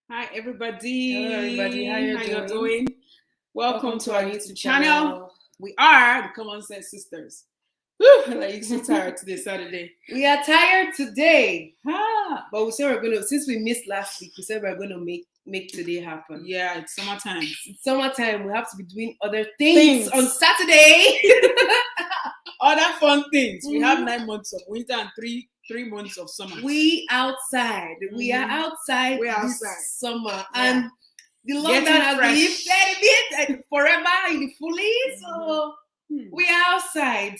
Hi everybody. Hello everybody, how you doing? Welcome to our YouTube channel. channel. We are the Common Sense Sisters. Whew, like so tired today, Saturday. We are tired today, Ah, but we said since we missed last week, we said we're gonna make today happen. yeah, it's summertime. It's summertime. We have to be doing other things on Saturday. Other fun things. We have 9 months of winter and three months of summer. We outside. We are outside. We're this outside. summer, Yeah. and the lockdown has been lifted a bit and forever in the fully. So we are outside.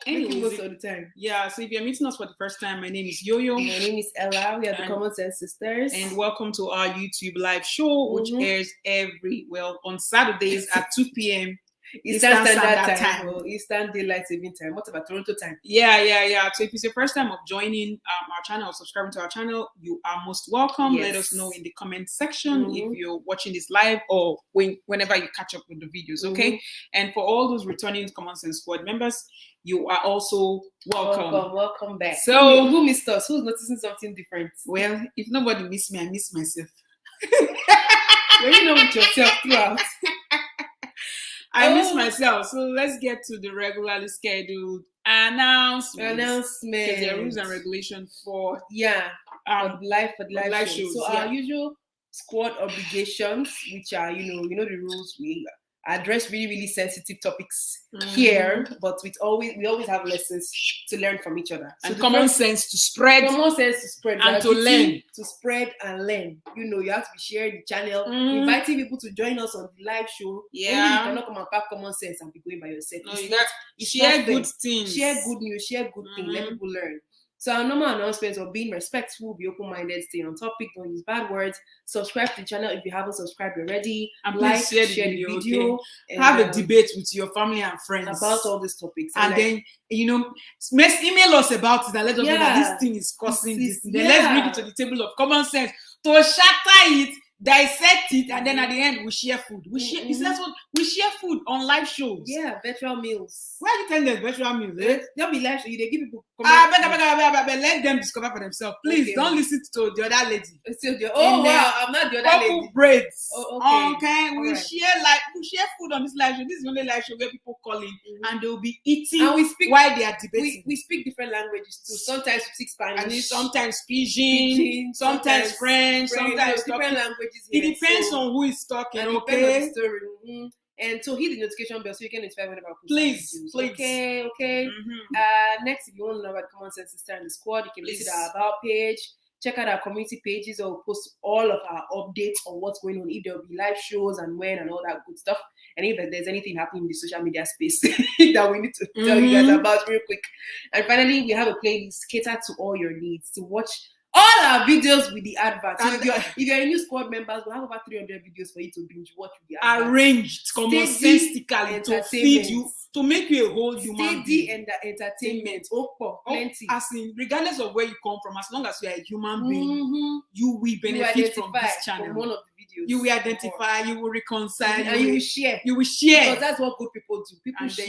Making most of the time. Yeah, so if you're meeting us for the first time, my name is Yo-Yo. My name is Ella. We are the Common Sense Sisters. And welcome to our YouTube live show, which airs on Saturdays at 2 p.m. Eastern Standard Time. Or Eastern Daylight Saving Time. What about Toronto time? Yeah. So if it's your first time of joining our channel or subscribing to our channel, you are most welcome. Yes. Let us know in the comment section if you're watching this live or whenever you catch up with the videos, okay? And for all those returning Common Sense Squad members, you are also welcome. Welcome back. So who missed us? Who's noticing something different? Well, if nobody missed me, I miss myself. Well, you know with yourself throughout. I miss myself. So let's get to the regularly scheduled announcements. Because there are rules and regulations for for the live shows. So our usual squad obligations, which are you know the rules. We address really sensitive topics here, but we always have lessons to learn from each other. And common sense to spread. And to learn. To spread and learn. You have to be sharing the channel, inviting people to join us on the live show. Yeah. Only you cannot come and pack common sense and be going by yourself. No, share good things. Share good news, share good things, let people learn. So our normal announcements are being respectful, be open-minded, stay on topic, don't use bad words, subscribe to the channel if you haven't subscribed already, and like, share the video okay? Have a debate with your family and friends about all these topics. And then, email us about it and let us know that this thing is causing this. Then let's bring it to the table of common sense to shatter it, dissect it, and then at the end we share food. We share. That's what we share food on live shows. Yeah, virtual meals. Why are you telling them virtual meals? They'll be live show. They give people. Let them discover for themselves. Please don't listen to the other lady. Wow, I'm not the other lady. Braids. Okay. We share food on this live show. This is the only live show where people call in and they'll be eating and we speak while they are debating. We speak different languages too. Sometimes we speak Spanish, and sometimes Pidgin, sometimes French, sometimes different languages. It depends on who is talking. Okay. And so hit the notification bell so you can notify whenever I post Please. Okay. Next, if you want to know about Common Sense Sister and the Squad, you can visit our About page. Check out our community pages, or we'll post all of our updates on what's going on, if there'll be live shows and when and all that good stuff. And if there's anything happening in the social media space that we need to tell you guys about real quick. And finally, we have a playlist catered to all your needs to watch all our videos with the adverts. So if you're a new squad members, we'll have over 300 videos for you to binge watch with the adverts. Arranged commonsensically to feed you, to make you a whole human being. And entertainment. Plenty. As in, regardless of where you come from, as long as you are a human being, you will benefit from this channel. From one of the videos. You will identify, you will reconcile, and you will share. You will share. Because that's what good people do. People share.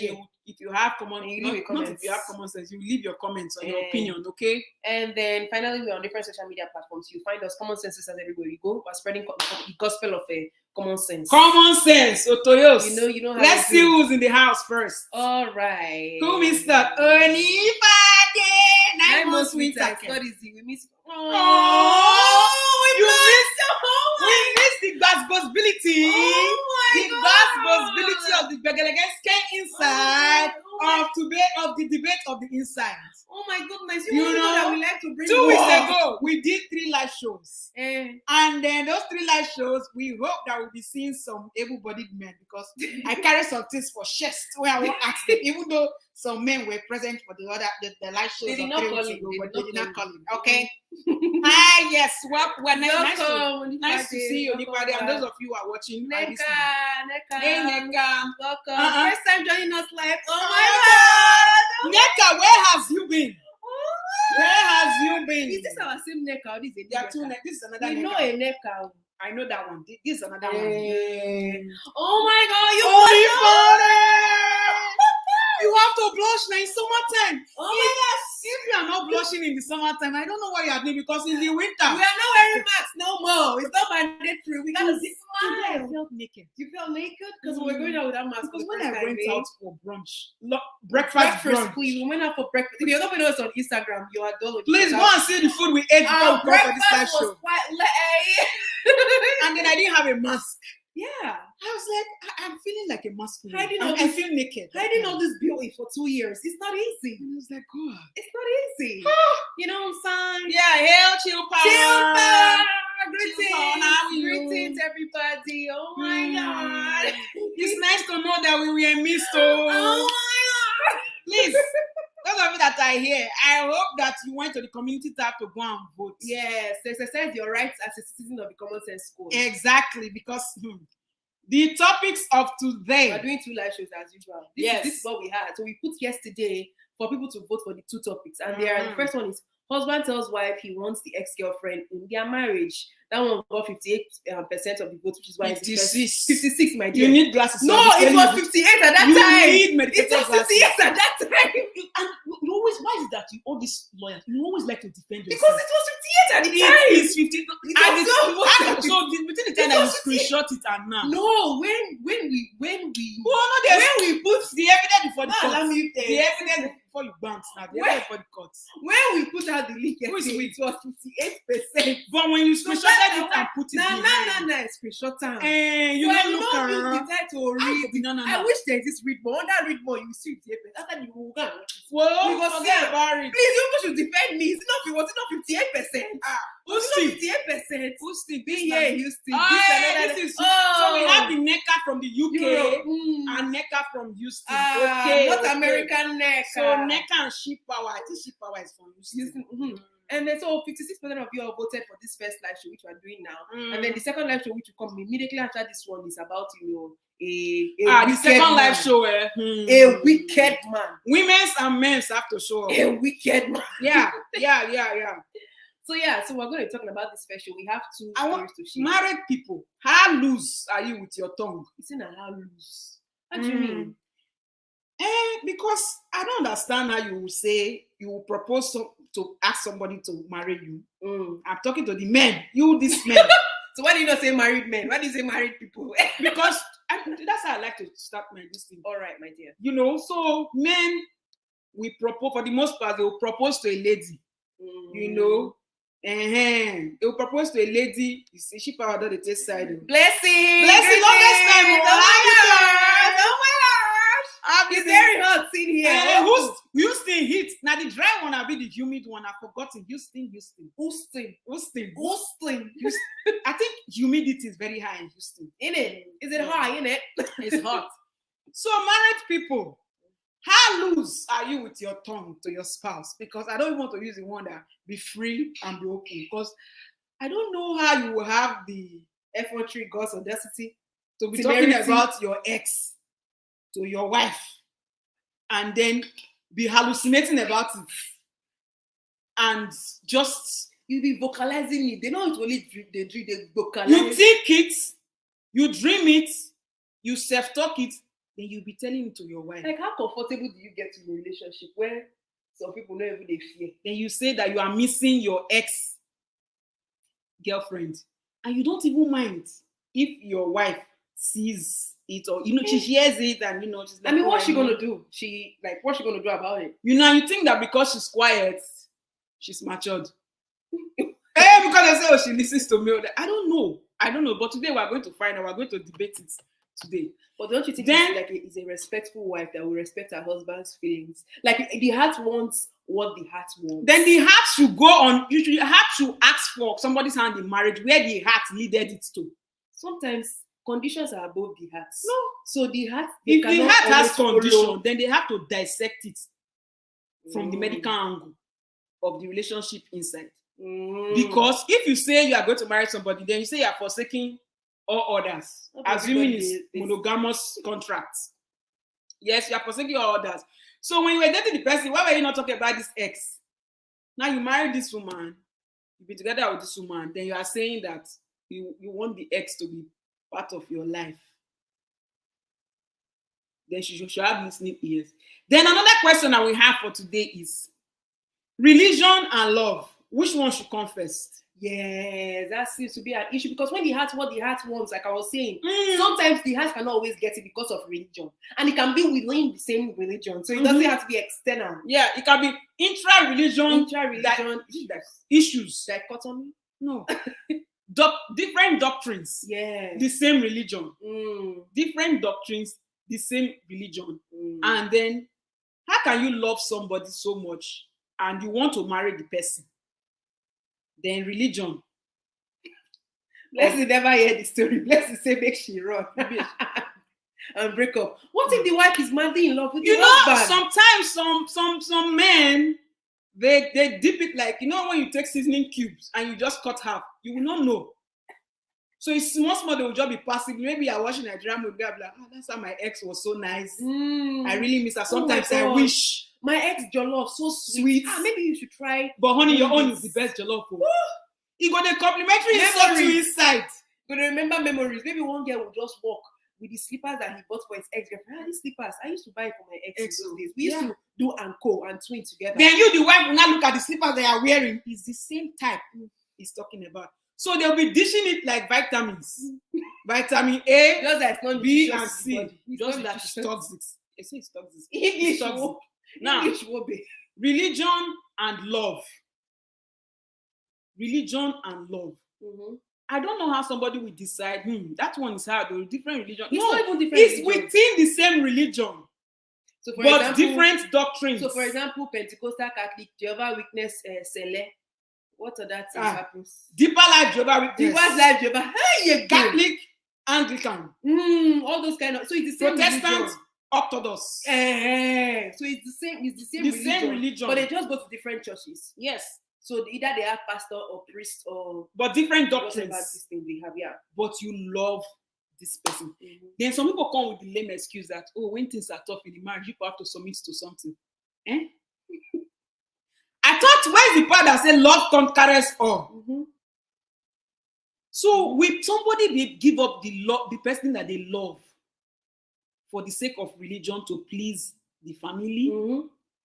If you have if you have common sense, you leave your comments on your opinion, okay? And then finally, we're on different social media platforms. You find us Common Sense Sisters everywhere you go. We're spreading the gospel of common sense. Common sense, Otoyos. You know how Let's see who's in the house first. All right. Who missed that? Only 9 months winter. It's not easy. We miss. We missed the responsibility. Responsibility of the Begelege inside of the debate of the inside. Oh my goodness! You know that we like to bring 2 weeks ago we did 3 live shows, and then those 3 live shows we hope that we'll be seeing some able-bodied men, because I carry some things for chest where I won't ask them, even though some men were present for the live shows. They did not call in. Okay. Hi, yes. We're nice to see you, Nipade, and those of you who are watching. Neka. Hey, Neka. Welcome. First time joining us live. Oh my God. Neka, where has you been? Where has you been? Is this our same Neka or this is a two Neka? This is another Neka. We know a Neka. I know that one. This is another one. Oh my God, you have to blush now. It's summertime. Oh my God. If you are not blushing in the summertime, I don't know what you are doing because in the winter. We are not wearing masks no more. It's not mandatory. We gotta Today I smile. felt naked. You felt naked? Because we were going out without masks. Because for when the I first went time, out for brunch, breakfast brunch. We went out for breakfast. If you're not following us on Instagram, you are done. Please go and see the food we ate before we come for this live was show. quite And then I didn't have a mask. Yeah. I was like, I'm feeling like a masculine. Hiding all I this- feel naked. Hiding all this beauty for 2 years. It's not easy. And I was like, God. It's not easy. You know what I'm saying? Yeah, hail chill power. Chill power. Chill power, how are you? Greetings, everybody. Oh my God. It's nice to know that we were missed. Oh my God. Please, those of you that are here, I hope that you went to the community tab to go and vote. Yes, exercise your rights as a citizen of the Common Sense School. Exactly, because the topics of today. We're doing 2 live shows as usual. Yes. This is what we had. So we put yesterday for people to vote for the 2 topics. And the first one is husband tells wife he wants the ex-girlfriend in their marriage. That one got 58% of the vote, which is why 56. 56, my dear. You need glasses. No, it was 58 at that time. You need medical It was 58 at that time. And you always, why is it that you all these lawyers, you always like to defend yourself? Because it was 58 at the time. It is 50. So between the time that you screenshot it and now. No, when we put the evidence before the allow court. me The evidence before you bounce now. The evidence before the court. when we put out the link Who is yesterday, it was 58%. But when you screenshotted it and put it No, screenshot time. you So I don't look know around. the title read. No. I wish there is this read more. Under read more, you see 58%. After you will go and watch it. Well, We go forget see. about it. Please, you should defend me. It's not 58%. Who's It's Steve? not 58%. Who's Steve? Be here, Houston. This is so we have the NECA from the UK Europe. and NECA from Houston. Not American neck. So NECA and Ship Power. I think Ship Power is from Houston. And then so 56% of you have voted for this first live show, which we're doing now. And then the second live show, which will come immediately after this one, is about the second live show. A wicked man. Women's and men's have to show up. A wicked man. Yeah. So we're going to be talking about this special. We have 2 I want stories to share. married people. How loose are you with your tongue? It's in a how loose. What do you mean? Because I don't understand how you will say you will propose to ask somebody to marry you. I'm talking to the men. This men. So why do you not say married men? Why do you say married people? Because that's how I like to start this thing. All right, my dear. So men, we propose, for the most part, they will propose to a lady. They will propose to a lady. You see, she power on the taste side. Blessing, longest time. Oh my gosh. It's very hot in here. Houston heat. Now the dry one will be the humid one. I've forgotten. Houston. I think humidity is very high in Houston. Is it high, innit? It's hot. So married people, how loose are you with your tongue to your spouse? Because I don't want to use the one that be free and be open. Because I don't know how you will have the F13 God's audacity to be talking about your ex to your wife and then be hallucinating about it and just you be vocalizing it. They know it's only they vocalize. You think it, you dream it, you self-talk it, then you'll be telling it to your wife. Like, how comfortable do you get in a relationship where some people know even they fear? Then you say that you are missing your ex-girlfriend and you don't even mind if your wife sees it or she hears it and she's like, what's she gonna do? What's she gonna do about it? You think that because she's quiet, she's matured. Because I say, she listens to me. I don't know. But today we're going to find out. We're going to debate it today. But don't you think it's a respectful wife that will respect her husband's feelings? Like the heart wants what the heart wants. Then the heart should go on. The heart should ask for somebody's hand in marriage where the heart needed it to. Sometimes conditions are above the heart. No. So the heart. If the heart has condition, then they have to dissect it from the medical angle of the relationship inside. Because if you say you are going to marry somebody, then you say you are forsaking all others, assuming it's monogamous contracts. Yes, you are forsaking all others. So when you were dating the person, why were you not talking about this ex? Now you married this woman, you've been together with this woman, then you are saying that you want the ex to be part of your life. Then she should have listening ears. Then another question that we have for today is, Religion and love. Which one should come first? Yes, that seems to be an issue because when the heart what the heart wants, like I was saying, sometimes the heart cannot always get it because of religion, and it can be within the same religion, so it doesn't have to be external. Yeah, it can be intra-religion issues. Dichotomy? No. Different doctrines. Yeah. The same religion. Different doctrines, the same religion. And then, how can you love somebody so much and you want to marry the person? Then religion. Blessed never hear the story. Blessed say make she run and break up. What if the wife is madly in love with the husband? Sometimes some men they dip it like, when you take seasoning cubes and you just cut half, you will not know. So it's small, they will just be passing. Maybe I watching a drama, blah blah. That's how my ex was so nice. I really miss her. Sometimes I wish. My ex jollof so sweet. Maybe you should try. But honey, your own is the best jollof. You got the complimentary memories inside. You gotta remember memories. Maybe one girl will just walk with the slippers that he bought for his ex-girlfriend. These slippers I used to buy for my ex those days. We used to do and twin together. Then you, the wife, will not look at the slippers they are wearing. It's the same type he's talking about. So they'll be dishing it like vitamins. Vitamin A, just like not B, and C. Just that it's toxic. I say it's toxic. English. Now, religion and love. Religion and love. I don't know how somebody will decide, that one is hard, or different religion. It's not even different. It's within the same religion. So for but example, different doctrines. So for example, Pentecostal, Catholic, Jehovah Witness, Sele. What other things happens? Deeper Life, Jehovah Witness. Deeper Life, Jehovah. Hey, Catholic, Anglican. All those kind of. So it's the same Protestant, religion. Orthodox. So it's the same. It's the same religion. But they just go to different churches. Yes. So either they have pastor or priest or. But different doctrines. This thing they have, yeah. But you love this person. Then some people come with the lame excuse that, when things are tough in the marriage, you have to submit to something. I thought, where's the part that said love conquers all? So will somebody give up the person that they love for the sake of religion to please the family?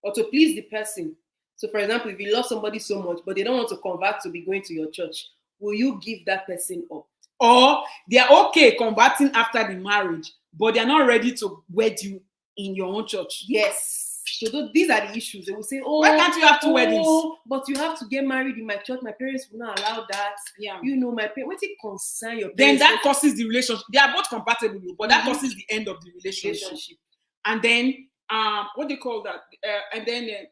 Or to please the person? So for example, if you love somebody so much, but they don't want to convert to be going to your church, will you give that person up? Or they are okay converting after the marriage, but they are not ready to wed you in your own church? Yes. So these are the issues. They will say, why can't you have two weddings? But you have to get married in my church. My parents will not allow that. Yeah. My parents, when it concern your parents, then that causes the relationship. They are both compatible, but that causes the end of the relationship. And then, what do you call that? And then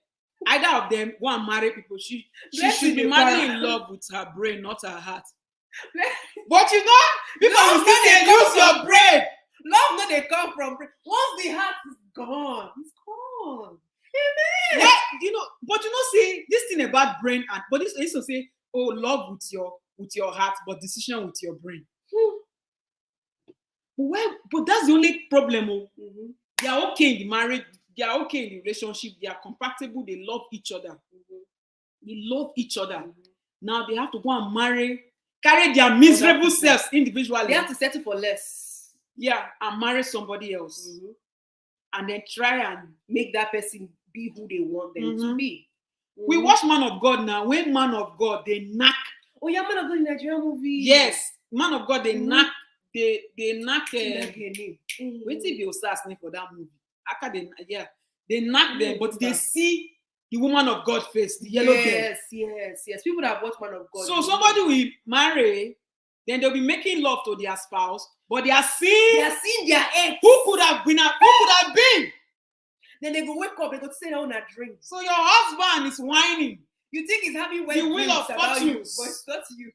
either of them go and marry people. She should be madly in love with her brain, not her heart. But people will still say, use your brain. Love no they come from brain. Once the heart is gone, it's gone. Amen. But see this thing about brain but this used to say, love with your heart, but decision with your brain. But that's the only problem. They are okay in the marriage, they are okay in the relationship, they are compatible, they love each other. They love each other. Now they have to go and carry their miserable selves individually. They have to settle for less. Yeah, and marry somebody else. And then try and make that person be who they want them to be. We watch Man of God now. When Man of God, they knock. Oh yeah, Man of God in Nigerian movie. Yes, Man of God, they knock. They knock. Wait till you start name for that movie. They knock them, but they see the woman of God face, the yellow girl. Yes. People that watch Man of God. So somebody will marry, then they'll be making love to their spouse, but they are seeing their ex. Who could have been? Then they go wake up, they go sit down and drink. So your husband is whining. You think he's having the wheel of fortune, but it's not you.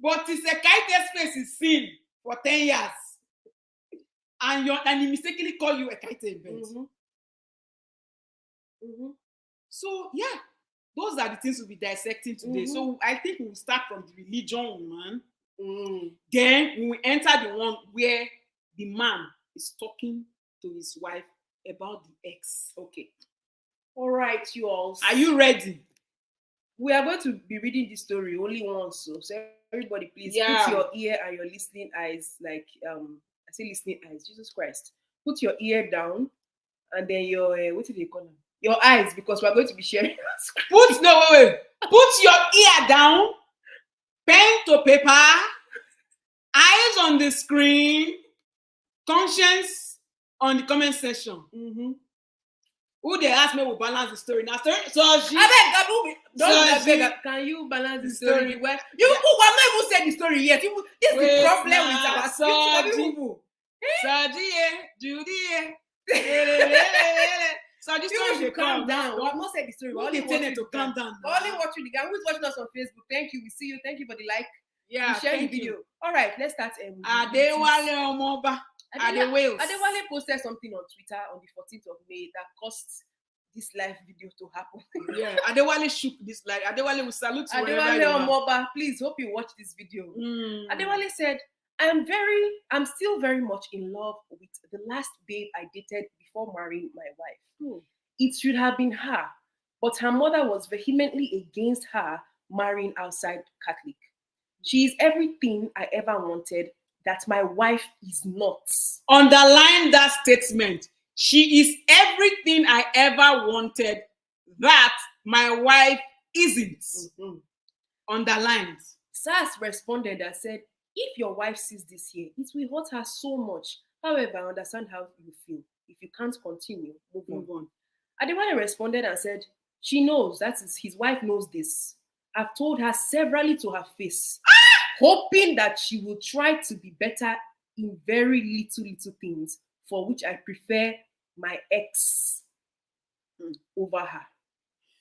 But it's a kite's face is seen for 10 years. And he mistakenly call you a kite in bed. So those are the things we'll be dissecting today. So I think we'll start from the religion, man. Then we will enter the one where the man is talking to his wife about the ex. Okay. All right, you all. Are you ready? We are going to be reading this story only once. So everybody, please put your ear and your listening eyes, I say listening eyes, Jesus Christ. Put your ear down and then your, what do they call them? your eyes, because we're going to be sharing. Put your ear down, pen to paper, eyes on the screen, conscience on the comment section. Mm-hmm. Who they ask me will balance the story now? So she. Can you balance the story? Well, you people have not even said the story yet. This is the problem with our people. So this you story should calm down. We have not said the story. We're only watching to calm down. Only watching the guy who's watching us on Facebook. Thank you. We see you. Thank you for the like. Yeah, share the video. All right, let's start. Adewale Omoba. Adewale posted something on Twitter on the 14th of May that caused this live video to happen. Yeah, Adewale shook this like Adewale will salute you. Adewale Omoba, please hope you watch this video. Adewale said, I'm still very much in love with the last babe I dated before marrying my wife. It should have been her, but her mother was vehemently against her marrying outside Catholic. She is everything I ever wanted that my wife is not. Underline that statement. She is everything I ever wanted that my wife isn't. Underlined. Sass responded and said, if your wife sees this here, it will hurt her so much. However, I understand how you feel. If you can't continue, move on. Adewale responded and said, she knows, that is, his wife knows this. I've told her severally to her face, hoping that she will try to be better in very little things, for which I prefer my ex over her.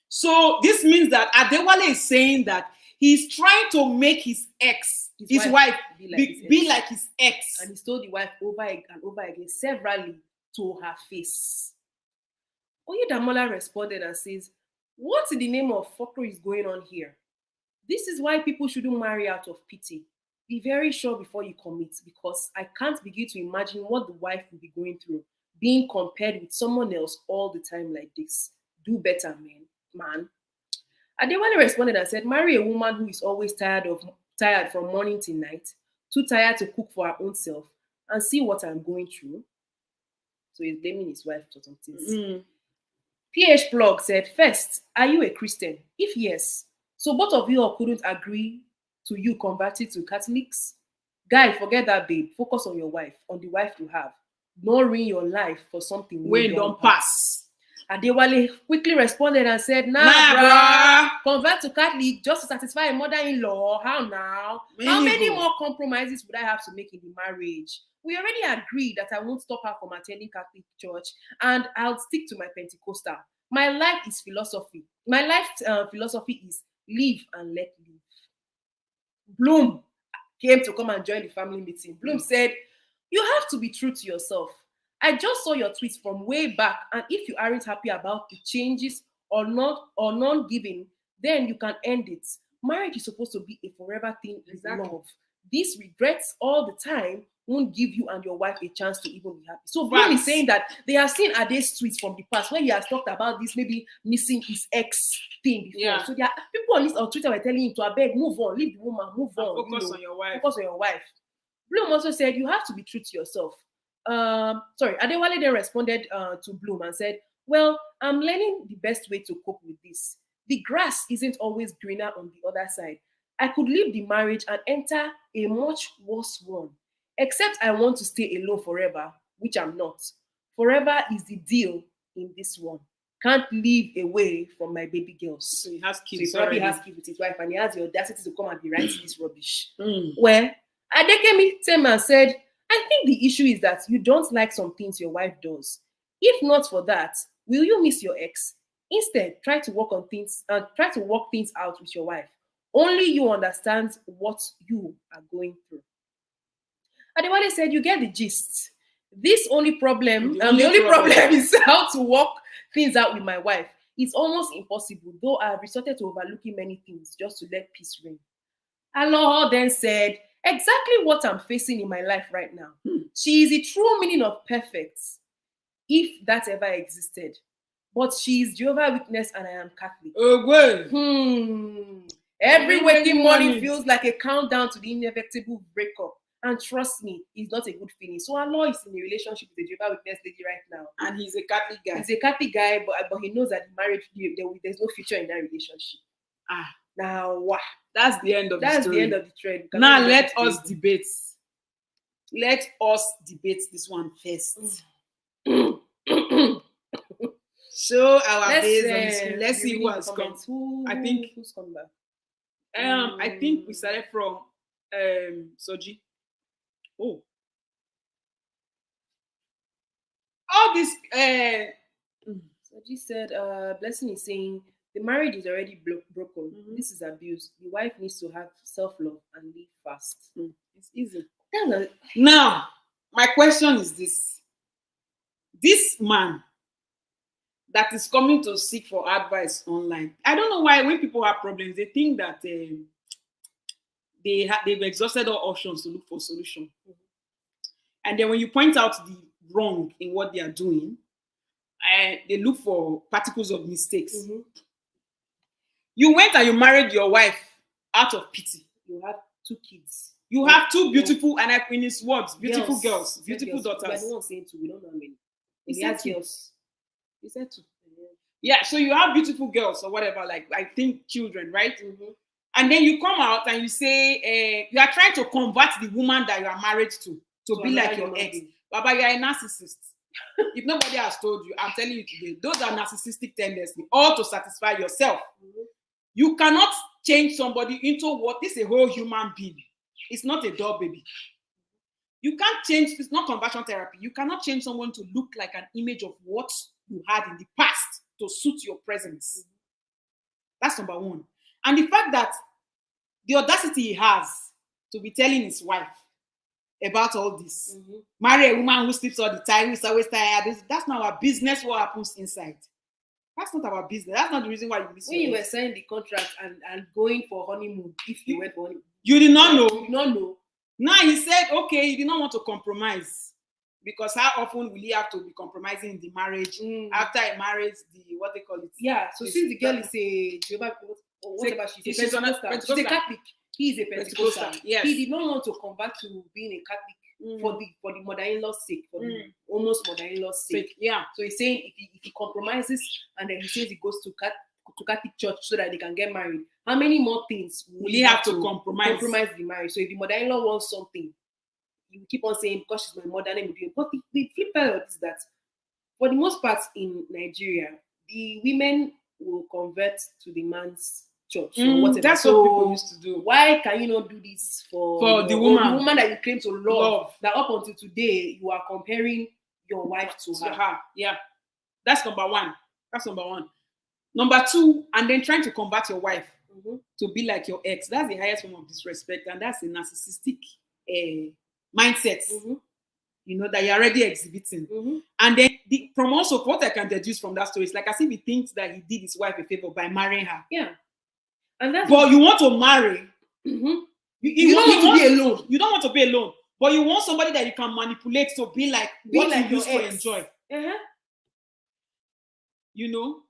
So this means that Adewale is saying that he's trying to make his ex, his wife be like his ex. And he's told the wife over and over again, severally, to her face. Oyedamola responded and says, what in the name of fuckery is going on here? This is why people shouldn't marry out of pity. Be very sure before you commit, because I can't begin to imagine what the wife will be going through, being compared with someone else all the time like this. Do better, man. Adewale responded and said, marry a woman who is always tired from morning till night, too tired to cook for her own self, and see what I'm going through. So he's blaming his wife for some things. PH Blog said, first, are you a Christian? If yes, so both of you all couldn't agree to you converting to Catholics? Guy, forget that, babe. Focus on your wife, on the wife you have. Don't ruin your life for something when don't pass. Adewale quickly responded and said, nah, bro. Convert to Catholic just to satisfy a mother-in-law. How now? How many more compromises would I have to make in the marriage? We already agreed that I won't stop her from attending Catholic church, and I'll stick to my Pentecostal. My life is philosophy. My life philosophy is live and let live. Bloom came to come and join the family meeting. Bloom said, you have to be true to yourself. I just saw your tweets from way back, and if you aren't happy about the changes or non-giving, then you can end it. Marriage is supposed to be a forever thing with love. These regrets all the time won't give you and your wife a chance to even be happy. So Bloom is saying that they have seen Ade's tweets from the past where he has talked about this maybe missing his ex thing before. Yeah. So there are people on Twitter were telling him to beg, move on, leave the woman, move on. Focus on your wife. Focus on your wife. Bloom also said you have to be true to yourself. Adewale then responded to Bloom and said, well, I'm learning the best way to cope with this. The grass isn't always greener on the other side. I could leave the marriage and enter a much worse one. Except I want to stay alone forever, which I'm not. Forever is the deal in this one. Can't live away from my baby girls. So he has kids. So he probably has kids with his wife, and he has the audacity to come and be writing this rubbish. Well, Adekemi came and said, I think the issue is that you don't like some things your wife does. If not for that, will you miss your ex? Instead, try to work things out with your wife. Only you understand what you are going through. Adewale said, you get the gist. The only problem is how to work things out with my wife. It's almost impossible, though I have resorted to overlooking many things just to let peace reign. Allah then said, exactly what I'm facing in my life right now. She is the true meaning of perfect, if that ever existed. But she is Jehovah's Witness and I am Catholic. Every waking morning feels like a countdown to the inevitable breakup. And trust me, it's not a good feeling. So Allah is in a relationship with a Jehovah's Witness lady right now. And he's a Catholic guy. He's a Catholic guy, but he knows that the marriage, there's no future in that relationship. Now, wow. That's the end of the story. That's the end of the thread. Now let us debate. Let us debate this one first. Show our base on the screen. Let's see who has come. Who's come back? I think we started from Soji. Oh. All this Soji said Blessing is saying the marriage is already broken. This is abuse. The wife needs to have self-love and live fast. It's easy. Now, my question is this. This man that is coming to seek for advice online, I don't know why when people have problems, they think that they've exhausted all options to look for a solution. And then when you point out the wrong in what they are doing, they look for particles of mistakes. You went and you married your wife out of pity. You have 2 kids. You have 2 beautiful, and in his words, beautiful girls, beautiful daughters. We saying 2, we don't know how many. He said 2. He said 2. Yeah, so you have beautiful girls or whatever, like I think children, right? And then you come out and you say you are trying to convert the woman that you are married to be like your ex. Baba, you are a narcissist. If nobody has told you, I'm telling you today, those are narcissistic tendencies, all to satisfy yourself. You cannot change somebody into what is a whole human being. It's not a doll baby. You can't change, it's not conversion therapy. You cannot change someone to look like an image of what you had in the past to suit your presence. That's number 1. And the fact that the audacity he has to be telling his wife about all this. Marry a woman who sleeps all the time, who is always tired. That's not our business, what happens inside. That's not our business. That's not the reason why you miss. When you were signing the contract and going for honeymoon, if you went for honeymoon. You did not know. You did not know. Now he said, okay, he did not want to compromise. Because how often will he have to be compromising in the marriage after he marries what they call it? Yeah, so since the girl is a Jehovah, whatever she's a Catholic, he is a Pentecostal. Yes. He did not want to convert to being a Catholic for the mother-in-law's sake, for the almost mother-in-law's sake. Yeah. So he's saying if he compromises and then he says he goes to Catholic church so that they can get married, how many more things will he have to compromise the marriage? So if the mother-in-law wants something, you keep on saying because she's my mother, let me do it. But the flip side of this is that for the most part in Nigeria, the women will convert to the man's church or whatever. That's what people used to do. Why can you not do this for the woman that you claim to love? That up until today you are comparing your wife to her. Yeah, that's number 1. That's number 1. Number 2, and then trying to convert your wife to be like your ex. That's the highest form of disrespect, and that's a narcissistic mindset. You know that you're already exhibiting. And then from also what I can deduce from that story is like as if he thinks that he did his wife a favor by marrying her. Yeah. And that's but you want to marry. You don't want to be alone. You don't want to be alone. But you want somebody that you can manipulate to be like what you used to enjoy. You know?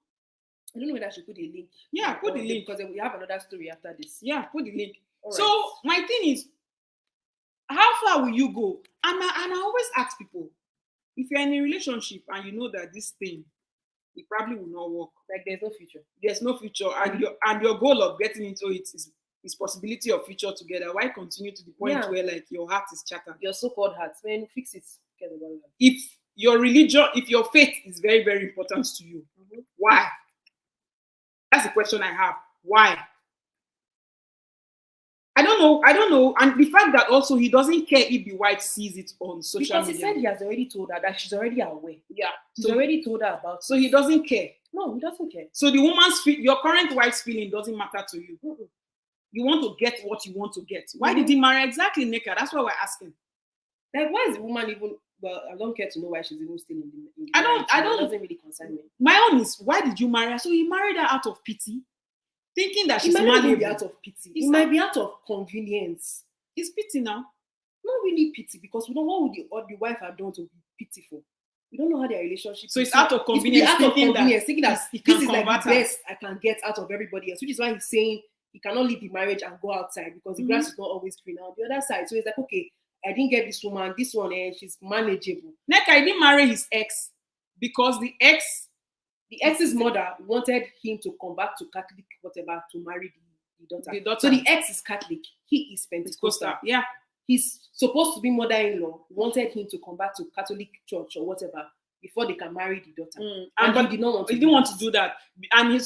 I don't know whether I should put the link. Yeah, put the link. Because we have another story after this. Yeah, put the link. All so right. my thing is, how far will you go? And I always ask people, if you're in a relationship and you know that this thing, it probably will not work. Like there's no future. There's no future. And your goal of getting into it is possibility of future together. Why continue to the point where like your heart is shattered? Your so-called heart. Man, fix it. If your religion, if your faith is very, very important to you, why? That's the question I have. Why? I don't know. And the fact that also he doesn't care if the wife sees it on social media. Because he said he has already told her that she's already aware. Yeah. He's already told her about it. So he doesn't care. No, he doesn't care. So the woman's your current wife's feeling doesn't matter to you. You want to get what you want to get. Why did he marry exactly Nneka? That's what we're asking. Like, why is the woman even? Well, I don't care to know why she's even still in the I don't. It doesn't really concern me. My own is, why did you marry her? So he married her out of pity, thinking that she's malleable. It might not be malleable. out of pity. It might be out of convenience. It's pity now. Not really pity, because we don't know what the wife had done to be pitiful. We don't know how their relationship. So it's out of convenience. Thinking that this is like the her. best I can get out of everybody else, which is why he's saying he cannot leave the marriage and go outside because the grass is not always green on the other side. So it's like, okay, I didn't get this woman. This one, and she's manageable. Neka, he didn't marry his ex because the ex's mother wanted him to come back to Catholic, whatever, to marry the daughter. The daughter. So the ex is Catholic. He is Pentecostal. Yeah. He's supposed to be mother-in-law, wanted him to come back to Catholic church or whatever before they can marry the daughter. But he didn't want to do that. And he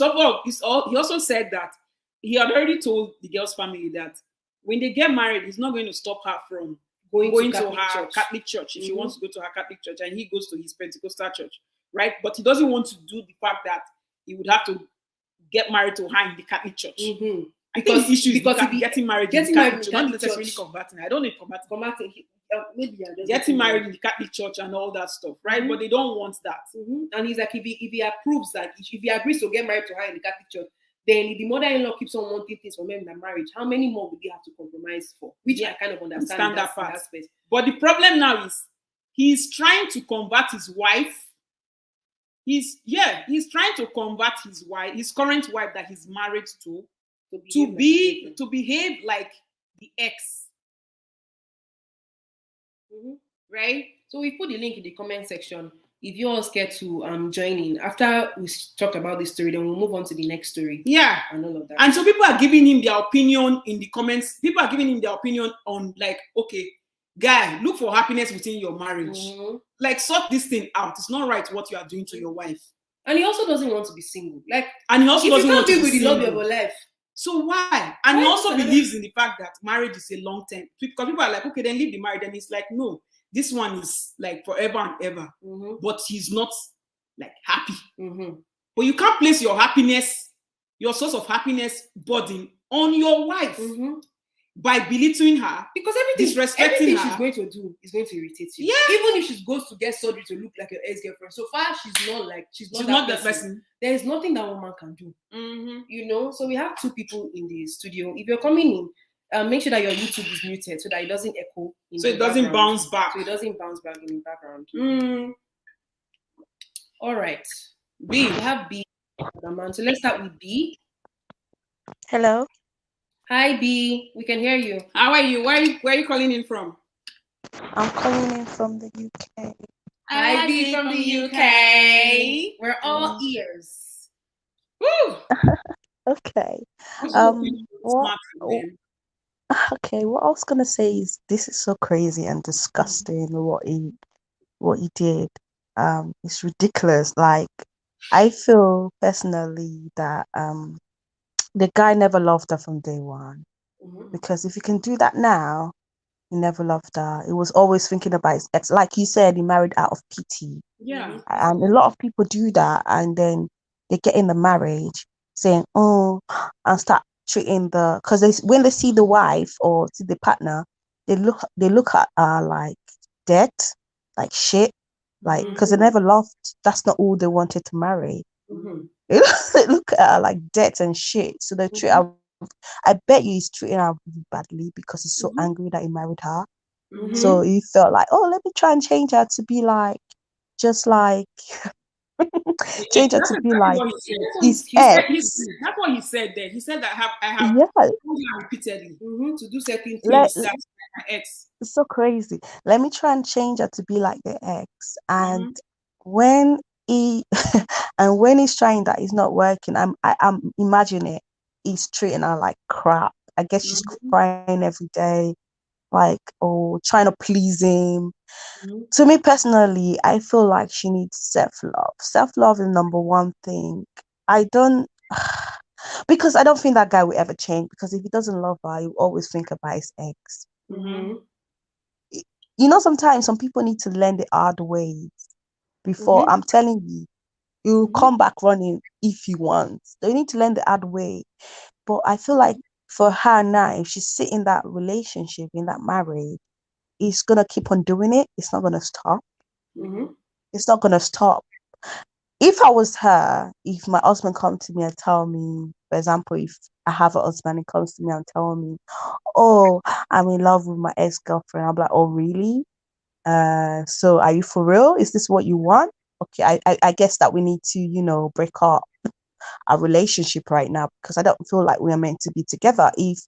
also said that he had already told the girl's family that when they get married, he's not going to stop her from going to her Catholic church if she wants to go to her Catholic church, and he goes to his Pentecostal church, right? But he doesn't want to do the fact that he would have to get married to her in the Catholic church. Because the issue is getting married in the Catholic church, not necessarily converting. I don't know if converting. Maybe getting married in the Catholic church and all that stuff, right? But they don't want that. And he's like, if he approves that, if he agrees to get married to her in the Catholic church, then if the mother-in-law keeps on wanting things from him in the marriage, how many more would he have to compromise for? Which I kind of understand that part. But the problem now is he's trying to convert his wife. He's trying to convert his wife, his current wife that he's married to behave like the ex. Right? So we put the link in the comment section. If you're all scared to join in, after we talked about this story, then we'll move on to the next story. Yeah. And all of that. And so people are giving him their opinion in the comments. People are giving him their opinion on, like, okay, guy, look for happiness within your marriage. Like, sort this thing out. It's not right what you are doing to your wife. And he also doesn't want to be single. Like, and he also doesn't want to be with the love single. of your life. So why? And he also believes in the fact that marriage is a long term. Because people are like, okay, then leave the marriage. And he's like, no, this one is like forever and ever. But he's not like happy. But you can't place your happiness, your source of happiness burden on your wife by belittling her, because everything she's going to do is going to irritate you. Yeah. Even if she goes to get surgery to look like your ex-girlfriend, so far she's not that person. There is nothing that woman can do. You know. So we have two people in the studio. If you're coming in, make sure that your YouTube is muted so that it doesn't echo. So it doesn't bounce back. So it doesn't bounce back in the background. All right. B. We have B. So let's start with B. Hello. Hi B, we can hear you. How are you? Where are you calling in from? I'm calling in from the UK. Hi B from the UK. We're all ears. Woo! Okay. What I was gonna say is this is so crazy and disgusting what he did. It's ridiculous. Like, I feel personally that the guy never loved her from day one. Because if you can do that now, he never loved her. He was always thinking about his ex. Like you said, he married out of pity. Yeah. And a lot of people do that, and then they get in the marriage saying, oh, and start treating because when they see the wife or see the partner, they look at her like debt, like shit, like, because they never loved. That's not all they wanted to marry. They look at her like debt and shit. So they treat her. I bet you he's treating her really badly because he's so angry that he married her. So he felt like, oh, let me try and change her to be like, just like, change her to be like his ex. That's what he said there. He said that I have told her repeatedly to do certain things that my ex. It's so crazy. Let me try and change her to be like the ex. And when he and when he's trying that, it's not working. I'm imagining it. He's treating her like crap. I guess she's crying every day, like, oh, trying to please him. To me personally, I feel like she needs self-love. Self-love is number one thing. Because I don't think that guy will ever change, because if he doesn't love her, he will always think about his ex. You know, sometimes some people need to learn the hard ways before. I'm telling you, he will come back running if he wants. They need to learn the hard way. But I feel like for her now, if she's sitting in that relationship, in that marriage, he's gonna keep on doing it. It's not gonna stop. It's not gonna stop. If I was her, if my husband comes to me and tell me, for example, if I have a husband and comes to me and tell me, oh, I'm in love with my ex-girlfriend, I'm like, oh, really? So are you for real? Is this what you want? Okay, I guess that we need to, break up our relationship right now, because I don't feel like we are meant to be together. If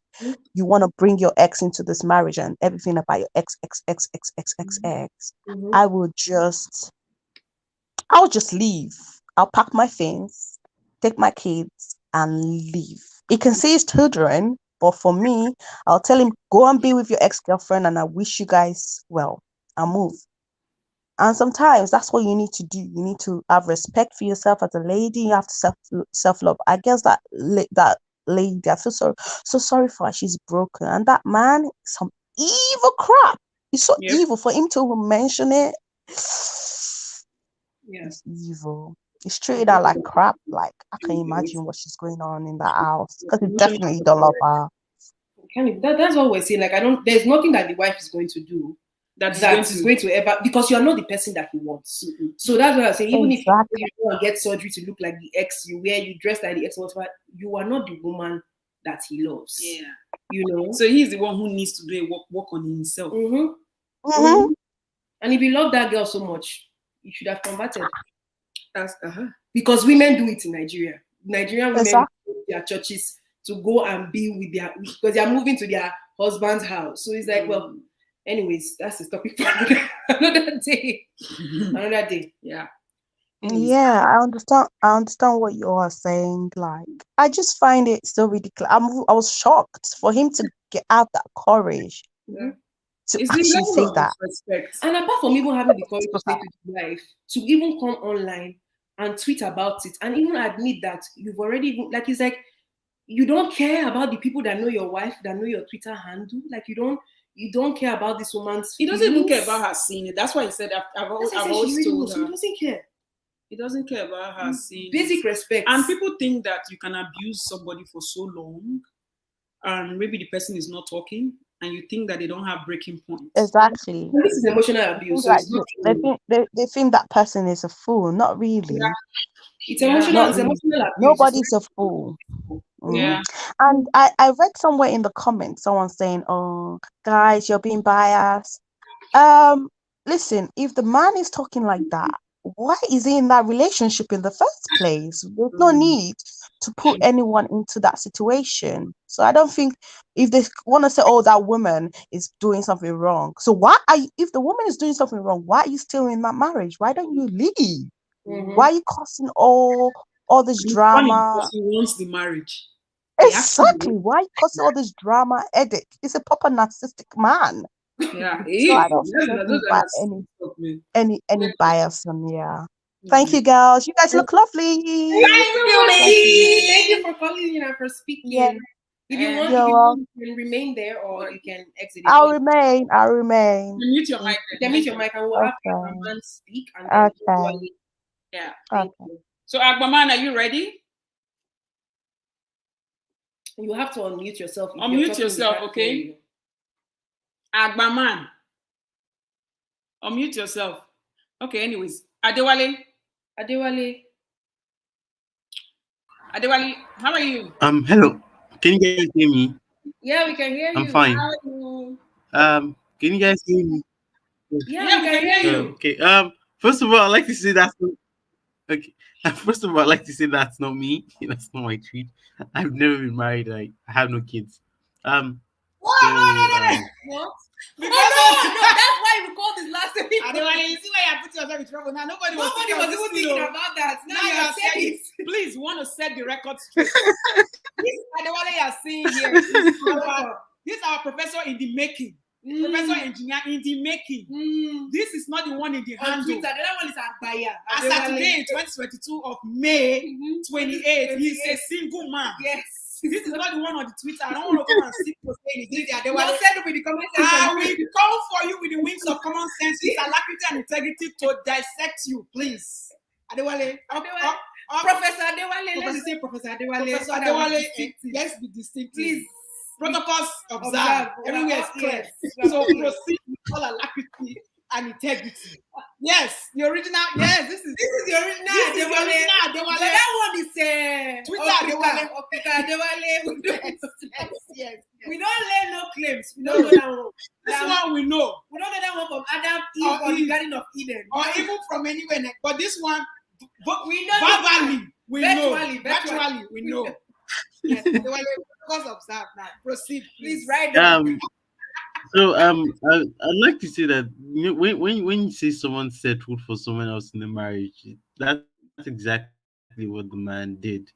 you want to bring your ex into this marriage and everything about your ex, I'll just leave. I'll pack my things, take my kids, and leave. He can see his children, but for me, I'll tell him, go and be with your ex-girlfriend, and I wish you guys well. I'll move. And sometimes that's what you need to do. You need to have respect for yourself as a lady. You have to self-love. I guess that lady, I feel so sorry for her. She's broken. And that man, some evil crap. It's so evil for him to mention it. It's evil. He's treated her like crap. Like, I can imagine what she's going on in that house. Because he definitely don't love her. That's what we're saying. Like, there's nothing that the wife is going to do that is going to ever, because you are not the person that he wants. Mm-hmm. So that's what I'm saying. Even if you go and get surgery to look like the ex, you dress like the ex, whatever, you are not the woman that he loves. Yeah. You know? So he's the one who needs to do a work on himself. Mm-hmm. Mm-hmm. And if you love that girl so much, you should have converted. Because women do it in Nigeria. Nigerian women go to their churches to go and be with because they are moving to their husband's house. So it's like, well, anyways, that's the topic for another day. Another day. Yeah. Anyways. Yeah, I understand what you are saying. Like, I just find it so ridiculous. I was shocked for him to get out that courage. Yeah. To actually say that. Respect. And apart from even having the courage to say to his wife, to even come online and tweet about it and even admit that you've already, like, it's like, you don't care about the people that know your wife, that know your Twitter handle. Like, you don't care about this woman's He doesn't even care about her seeing it. That's why he said, I've always told her. He doesn't care. He doesn't care about her seeing basic respect. And people think that you can abuse somebody for so long and maybe the person is not talking and you think that they don't have breaking points. Exactly. This is emotional abuse. So they think that person is a fool. Not really. Yeah. It's emotional abuse. Nobody's a fool. Yeah. And I read somewhere in the comments someone saying, "Oh, guys, you're being biased." Listen, if the man is talking like that, why is he in that relationship in the first place? There's no need to put anyone into that situation. So I don't think, if they want to say, "Oh, that woman is doing something wrong," so if the woman is doing something wrong, why are you still in that marriage? Why don't you leave? Mm-hmm. Why are you causing all this drama? Because he wants the marriage. Exactly. Why causing all this drama, headache? He's a proper narcissistic man. Yeah, so I don't think any bias on. Yeah. Thank you, girls. You guys look lovely. Thank you for calling in and for speaking. Yeah. If you want, you can remain there or you can exit. I'll remain. Mute your mic. You can mute your mic and we'll have your man speak. And then yeah. Thank you. So, Agbaman, are you ready? You have to unmute yourself. Unmute yourself, okay? Agbaman. Unmute yourself. Okay, anyways. Adewale, how are you? Hello. Can you guys hear me? Yeah, we can hear you. I'm fine. Can you guys hear me? Yeah, we can hear you. Okay. First of all, I'd like to say that's not me. That's not my tweet. I've never been married. I have no kids. What? What? No, that's why we called this last time. Adewale, you see why you put yourself in trouble now. Nobody was even thinking about that. Now you have said it. Please, you want to set the record straight. This Adewale you are seeing here. This is our professor in the making. Professor engineer in the making. This is not the one in the handle. The other one is Agbaya. As at today, 2022 of May 28th, he's a single man. Yes. This is not the one on the Twitter. I don't want to come and sit for saying it. Don't send it with the comment section. I will come for you with the wings of common sense, alacrity, and integrity to dissect you, please. Adewale. Professor Adewale. Let's say Professor Adewale. Let's be distinct, please. Protocols observed. Everywhere is clear. So proceed with all alacrity and integrity. Yes, the original. Yes, this is the original. This is the original. So that one is Twitter. Adewale. Yes. We don't lay no claims. We don't know that one. This one we know. We don't know that one from Adam, Eve, or the Garden of Eden, or even from anywhere. But this one, we know. Verbally, we know. Virtually, we know. Yes, Focus, observe now. Proceed, Please please. write down. So I'd like to say that when you say someone settled for someone else in the marriage, that's exactly what the man did.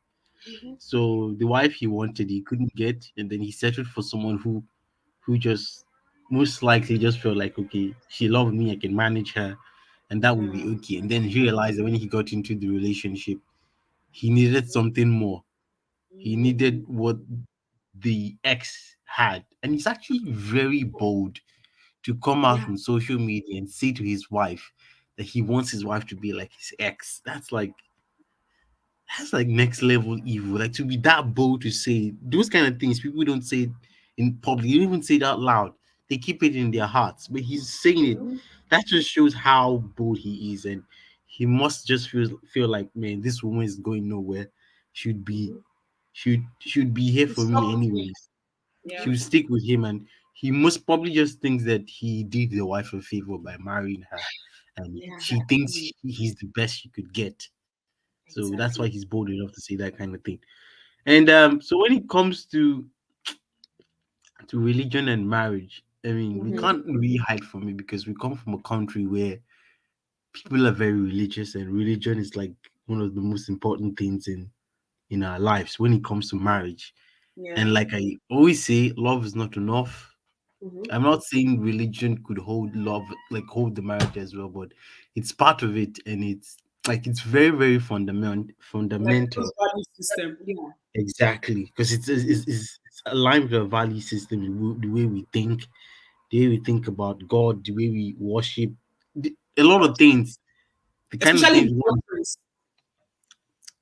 So the wife he wanted, he couldn't get, and then he settled for someone who just most likely just felt like, okay, she loved me, I can manage her, and that would be okay. And then he realized that when he got into the relationship, he needed something more. He needed what the ex had, and he's actually very bold to come out Yeah, on social media and say to his wife that he wants his wife to be like his ex. That's like next level evil. Like to be that bold to say those kind of things, people don't say it in public. You don't even say it out loud. They keep it in their hearts. But he's saying it. That just shows how bold he is, and he must just feel like, man, this woman is going nowhere. Should be should be here for stop me with me. anyways. Yeah. She will stick with him, and he must probably just thinks that he did the wife a favor by marrying her, and Yeah, she thinks he's the best she could get. So that's why he's exactly. bold enough to say that kind of thing. And so when it comes to religion and marriage, I mean, we can't really hide from it because we come from a country where people are very religious, and religion is like one of the most important things in our lives when it comes to marriage. Yeah. And like I always say, love is not enough. Mm-hmm. I'm not saying religion could hold love, like hold the marriage as well, but it's part of it, and it's like it's very, very Like fundamental. those value system. Yeah. Exactly, because it's aligned with our value system, the way we think, the way we think about God, the way we worship, a lot of things, the kind of Especially things in we want. doctrines.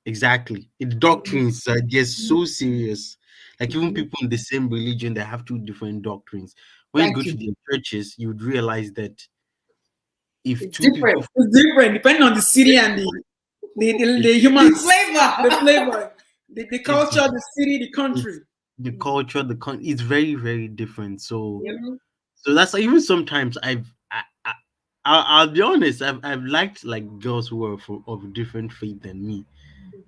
Exactly, the Mhm. doctrines they're so serious. Like even people in the same religion, they have two different doctrines. When you go Thank to you. their churches, you would realize that if It's two different. people, It's different depending on the city and the it's humans, the Flavor. flavor, the it's culture, the city, the it's country. the culture, it's very, very different. So Yep. so that's even sometimes I'll be honest, I've liked like girls who are of different faith than me.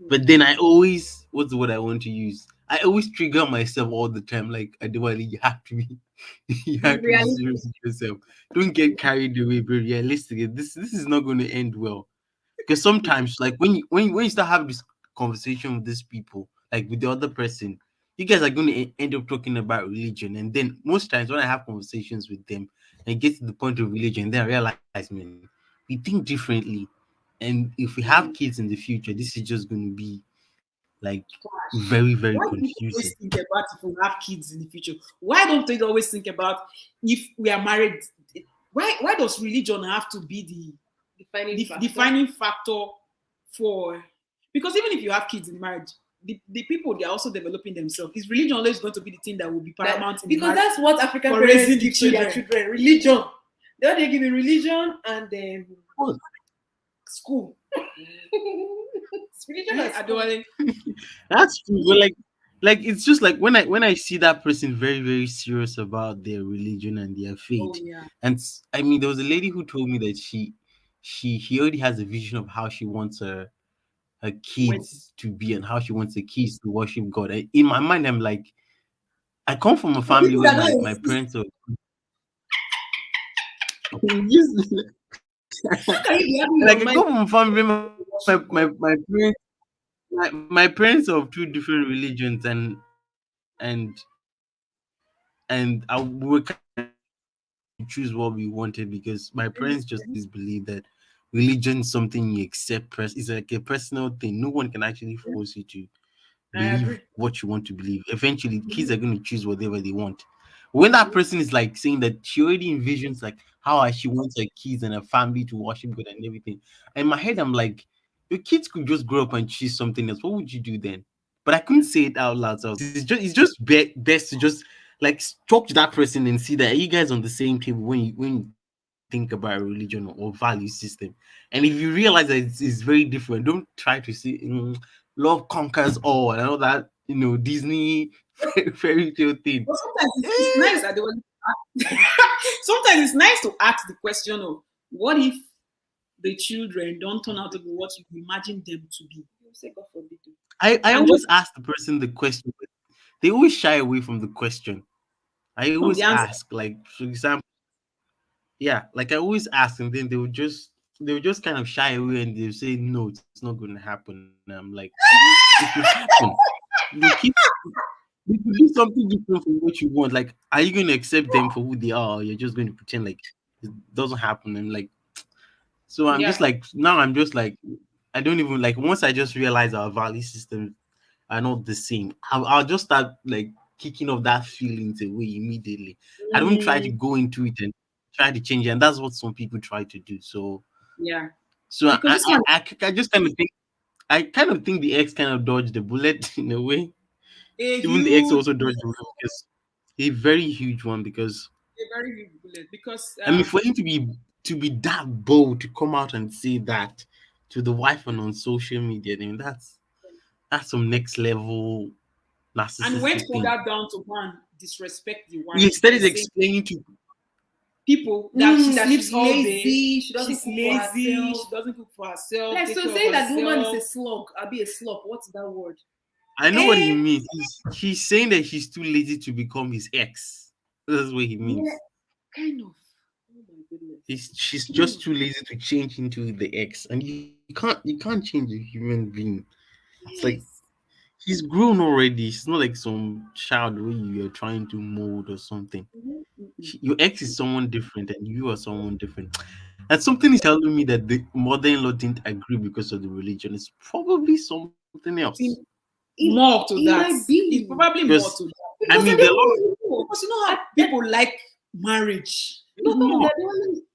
But then I always, what's the word I want to use? I always trigger myself all the time. Like, Adewale, you have to be, you Be have to be realistic. serious with yourself. Don't get carried away. Be realistic. This is not going to end well. Because sometimes, like when you start having this conversation with these people, like with the other person, you guys are going to end up talking about religion. And then most times when I have conversations with them and get to the point of religion, then I realize, man, we think differently. And if we have kids in the future, this is just going to be like very, very Why do we confusing. always think about if we have kids in the future? Why don't we always think about if we are married? Why does religion have to be Defining the factor. defining factor for? Because even if you have kids in marriage, the people they are also developing themselves. Is religion always going to be the thing that will be paramount in the Because marriage that's what African for parents raising the give to their children? children. Religion. They give you religion and then Well, school. It's religion and school. Adewale, that's true. But like it's just like when I see that person very, very serious about their religion and their oh faith. yeah, And I mean, there was a lady who told me that she already has a vision of how she wants her when kids to be and how she wants the kids to worship God. In my mind, I'm like, I come from a for family people where that my, don't my exist, parents are how can you be having like your I mind come from a family where to worship God? my parents are of two different religions, and we were kind of to choose what we wanted because my parents just always believe that religion is something you accept. It's like a personal thing. No one can actually force you to I believe agree. what you want to believe. Eventually, kids are going to choose whatever they want. When that person is like saying that she already envisions like how she wants her kids and her family to worship God and everything, in my head I'm like, your kids could just grow up and choose something else. What would you do then? But I couldn't say it out loud. So best to just like talk to that person and see that you guys on the same table when you think about religion or value system. And if you realize that it's very different, don't try to say love conquers all and all that Disney fairy tale thing. But sometimes it's Eh, nice sometimes it's nice to ask the question of what if the children don't turn out to be what you imagine them to be. You say God forbid. I And just always ask the person the question. they always shy away from the question. I From always the answer. ask, like for example, yeah, like I always ask, and then they would just kind of shy away and they'll say no, it's not going to happen. And I'm like, it will happen. You keep you could do something different from what you want. Like, are you going to accept them for who they are, or you're just going to pretend like it doesn't happen? And like, so I'm just Yeah. like now I'm just like I don't even like once I just realize our value systems are not the same. I'll just start like kicking off that feelings away immediately. I don't try to Mm, go into it and try to change it, and that's what some people try to do. So, yeah. so I, Because I, this one, I just kind of think the ex kind of dodged the bullet in a way. a Even the ex huge, also dodged the bullet because a very huge one. Because a very huge bullet. Because I mean, for him to be that bold to come out and say that to the wife and on social media, then that's some next level and went narcissistic thing. further down to go and disrespect the He wife by started saying explaining to people that she that sleeps she's all day, lazy, she doesn't she's cook for lazy, herself. she doesn't cook for herself, Like, take so care of saying that the woman is a herself. slug, I'll be a slop. What's that word? I know what he Eh, means. He's saying that he's too lazy to become his ex. That's what he yeah, means. kind of. Oh my goodness. She's Kind just of. too lazy to change into the ex, and you can't change a human being. It's like Yes. he's grown already. He's not like some child where you're trying to mold or something. Mhm, mhm. Your ex is someone different, and you are someone different. And something is telling me that the mother-in-law didn't agree because of the religion. It's probably something else. See, It, more to it that. might It's be. probably more Because to that. I Because mean, I there are a lot of don't know. Because you know how people like marriage. No, come on, more. they're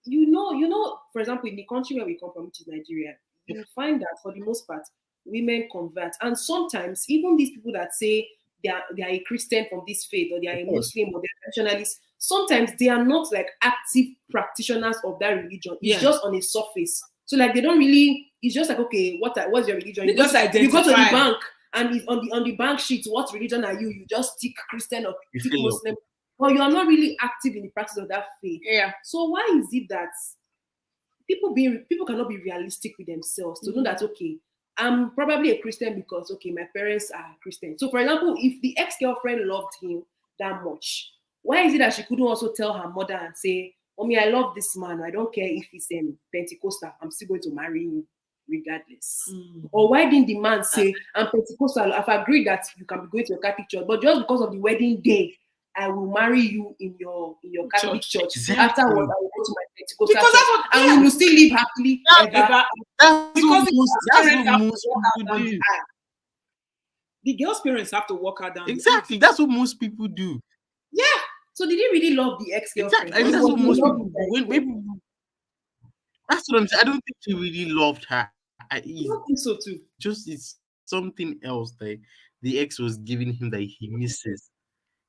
the only, for example, in the country where we come from, which is Nigeria, you find that for the most part, women convert. And sometimes, even these people that say they are a Christian from this faith, or they are Of a course. Muslim, or they're traditionalists, sometimes they are not like active practitioners of that religion. It's Yeah. just on a surface. So like they don't really, it's just like, okay, what's your religion? They just You go to the identify. bank and it's on the bank sheet, what religion are you? You just tick Christian or You tick feel Muslim, but you are not really active in the practice of that faith. Yeah. So why is it that people cannot be realistic with themselves to know that, okay, I'm probably a Christian because, okay, my parents are Christian. So for example, if the ex-girlfriend loved him that much, why is it that she couldn't also tell her mother and say, Mommy, I love this man. I don't care if he's Pentecostal. I'm still going to marry him regardless. Or why didn't the man say, I'm Pentecostal, I've agreed that you can be going to a Catholic church, but just because of the wedding day, I will marry you in your Catholic church. exactly. Afterwards, I will go to my Pentecostal Because church, that's what, and yeah, we will still live happily ever. ever. That's Because what the most girl's that's parents what have to most walk people her down the do. aisle. The girl's parents have to walk her down the aisle. Exactly. That's what most people do. Yeah. So did he really love the ex-girlfriend? Exactly. I Or mean, he that's was what in most love people with do. her? That's what I'm saying. I don't think he really loved her. I don't think so too. It's something else that the ex was giving him that he misses.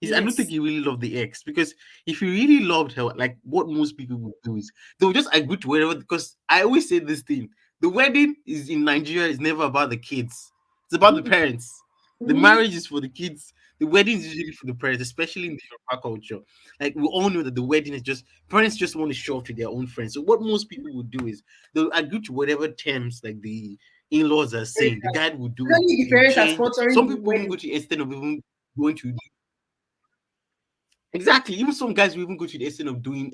I don't think Yes. he really loved the ex, because if he really loved her, like what most people would do is they would just agree to whatever. Because I always say this thing: the wedding is in Nigeria is never about the kids; it's about the parents. The marriage is for the kids. The wedding is usually for the parents, especially in the Yoruba culture. Like we all know that the wedding is just parents just want to show off to their own friends. So what most people would do is they'll agree to whatever terms like the in-laws are saying. The guy will do it. Really, the He'll parents are change. sponsoring Some the people even wedding. go to extent of even going to exactly. Even some guys will even go to the extent of doing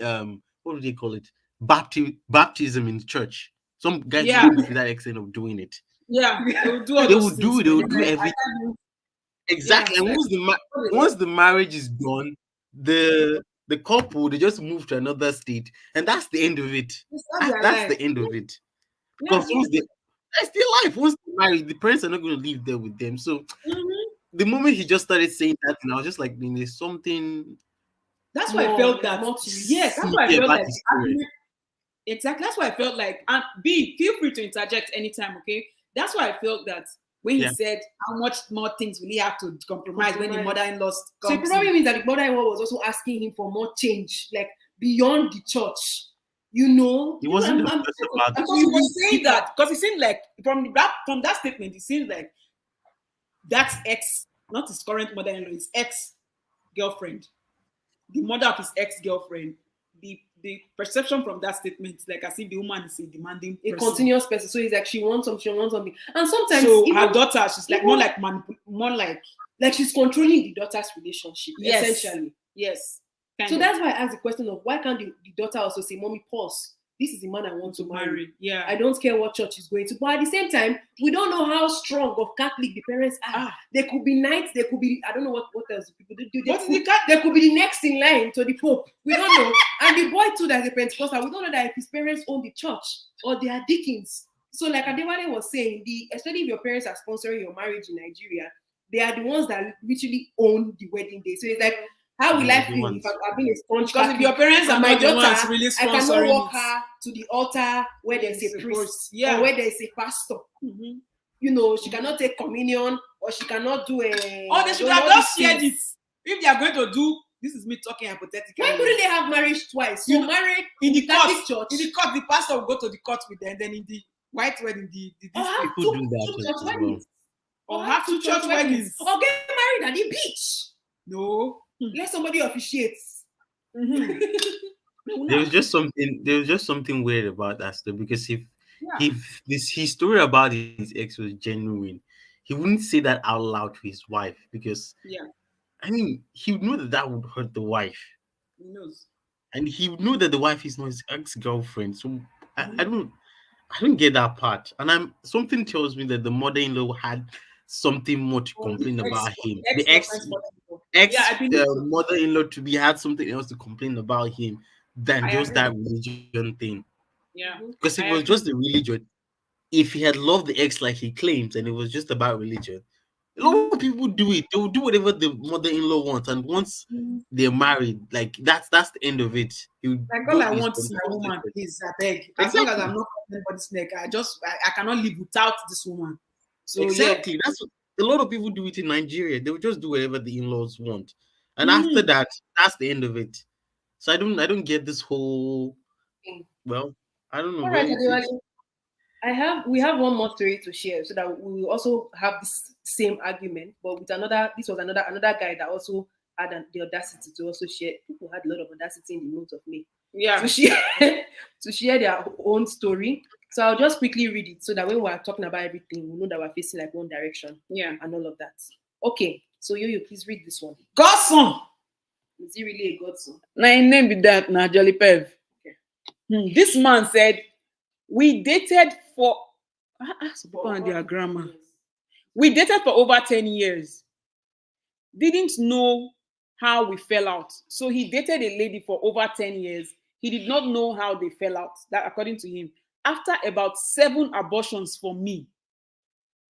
what do they call it? Baptism in church. Some guys will Yeah. even go to that extent of doing it. Yeah. They will do all They will those do things, it, they man. will They're do like, everything. yeah, Exactly. it's And like, once the marriage is done, the couple they just move to another state, and that's the end of it. they start their That's life. the end of it. Yeah. Because that's their life. Once they marry, the parents are not going to live there with them. So Mhm. the moment he just started saying that, and I was just like, there's something That's why I More, felt there's that. more to it. Yes, that's why I silly felt about like the the story. argument. Exactly. That's why I felt like, and B, feel free to interject anytime, okay? That's why I felt that when he Yeah. said how much more things will he have to compromise when the mother-in-law So it comes probably in. means that the mother-in-law was also asking him for more change, like beyond the church. You know, It wasn't I'm just about Because he was saying that, because it seemed like from that statement, it seems like that's ex, not his current mother-in-law, his ex-girlfriend, the mother of his ex-girlfriend the perception from that statement is like as if the woman is a demanding A person. continuous person. So it's like she wants something, and sometimes So even, her daughter, she's like even, more like she's controlling the daughter's relationship. Yes. Essentially. yes. So that's why I asked the question of why can't the daughter also say, "Mommy, pause. This is the man I want to marry. Yeah. I don't care what church he's going to." But at the same time, we don't know how strong of Catholic the parents are. They could be knights. They could be, I don't know what else people do. They could be the next in line to the Pope. We don't know. And the boy too, that's a Pentecostal, we don't know that if his parents own the church or they are deacons. So like Adewale was saying, especially if your parents are sponsoring your marriage in Nigeria, they are the ones that literally own the wedding day. So it's like, how will I feel if I've been a sponge? Because if your parents are my not daughter, the ones really sponsoring, I cannot walk her to the altar where there's a priest or where there's a pastor. Mm-hmm. You know, she cannot take communion or she cannot do a. Oh, they should have just shared it. If they are going to do, this is me talking hypothetically. Why couldn't they have marriage twice? So marry in the Catholic court. church. In the court, the pastor will go to the court with them. Then in the white wedding, people do that as well. Or have two church weddings. Or get married at the beach. No. Let somebody officiate. Mm-hmm. There was just something weird about that story, because if his story about his ex was genuine, he wouldn't say that out loud to his wife, because I mean, he would know that would hurt the wife. He knows. And he would know that the wife is not his ex-girlfriend. So I don't get that part. And something tells me that the mother-in-law had something more to complain about him. The mother-in-law to be had something else to complain about him than just that religion thing. Yeah. Because if it was just the religion, if he had loved the ex like he claims, and it was just about religion, a lot of people do it. They will do whatever the mother-in-law wants, and once they're married, like that's the end of it. Like all I want is my woman, please, I beg. As long as I'm not anybody's neck, I cannot live without this woman. So exactly, that's what a lot of people do it in Nigeria. They will just do whatever the in-laws want, and after that, that's the end of it. So I don't get this whole. Well, I don't know. All right, we have one more story to share, so that we will also have this same argument, but with another. This was another guy that also had the audacity to also share. People had a lot of audacity in the month of May. Yeah. To share their own story. So I'll just quickly read it so that when we're talking about everything, we know that we're facing like one direction. Yeah. And all of that. Okay. So you please read this one. Godson. Is he really a godson? My name be that now, Jolly Pev. Okay. This man said, we dated for their grammar. We dated for over 10 years. Didn't know how we fell out. So he dated a lady for over 10 years. He did not know how they fell out. That according to him. After about 7 abortions for me,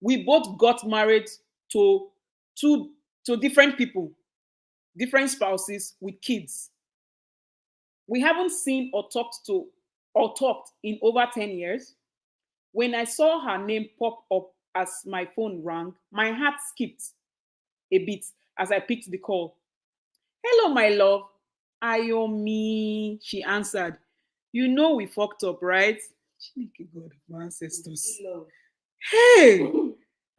we both got married to different people, different spouses with kids. We haven't seen or talked in over 10 years. When I saw her name pop up as my phone rang, my heart skipped a bit as I picked the call. Hello, my love. Ayomi, she answered. You know we fucked up, right? God of my ancestors. Hey,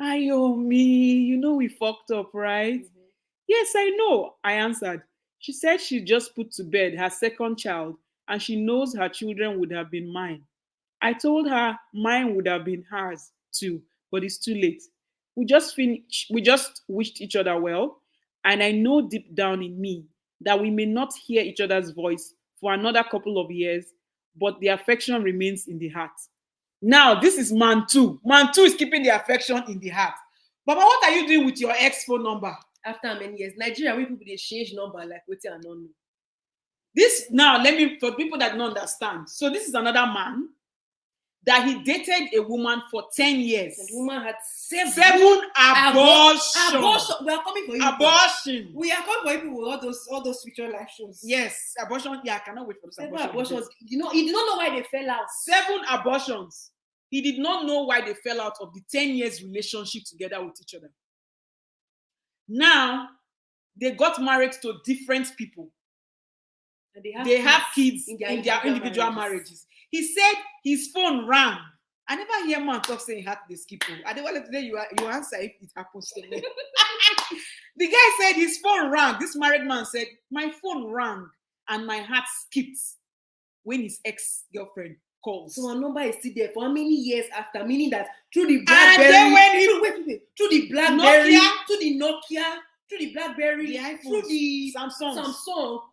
Ayomi, you know we fucked up, right? Mm-hmm. Yes, I know, I answered. She said she just put to bed her second child and she knows her children would have been mine. I told her mine would have been hers too, but it's too late. We just wished each other well, and I know deep down in me that we may not hear each other's voice for another couple of years, but the affection remains in the heart. Now, this is man 2. Man 2 is keeping the affection in the heart. Baba, what are you doing with your ex phone number? After many years, Nigeria, we people they change number like what you are not know. This now, for people that don't understand. So this is another man that he dated a woman for 10 years. The woman had 7 abortions. We are coming for you. Abortion. We are coming for you with all those future life shows. Yes, abortion. Yeah, I cannot wait for those abortions. You know, he did not know why they fell out. 7 abortions. He did not know why they fell out of the 10 years relationship together with each other. Now, they got married to different people. And they have kids in their individual marriages. He said his phone rang. I never hear man talk saying heart they skip. I don't want to today you answer if it happens to me. The guy said his phone rang. This married man said, my phone rang and my heart skipped when his ex-girlfriend calls. So our number is still there for how many years after? Meaning that through the And BlackBerry, then when he through the BlackBerry, Nokia, through the Nokia, through the BlackBerry, the iPhones, through the Samsung,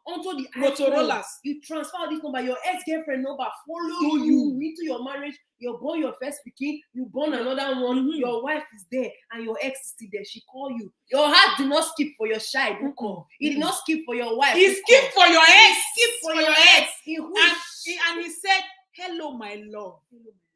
onto the Motorola's, you transfer this number, your ex-girlfriend number follow To you into your marriage. You born your first pikin, you born another one. Mhm. Your wife is there, and your ex is still there. She call you. Your heart did not skip for your child who call. It did not skip for your wife. he who skipped call. for your ex. Skip for your ex. He And wish. and he said, "Hello, my love,"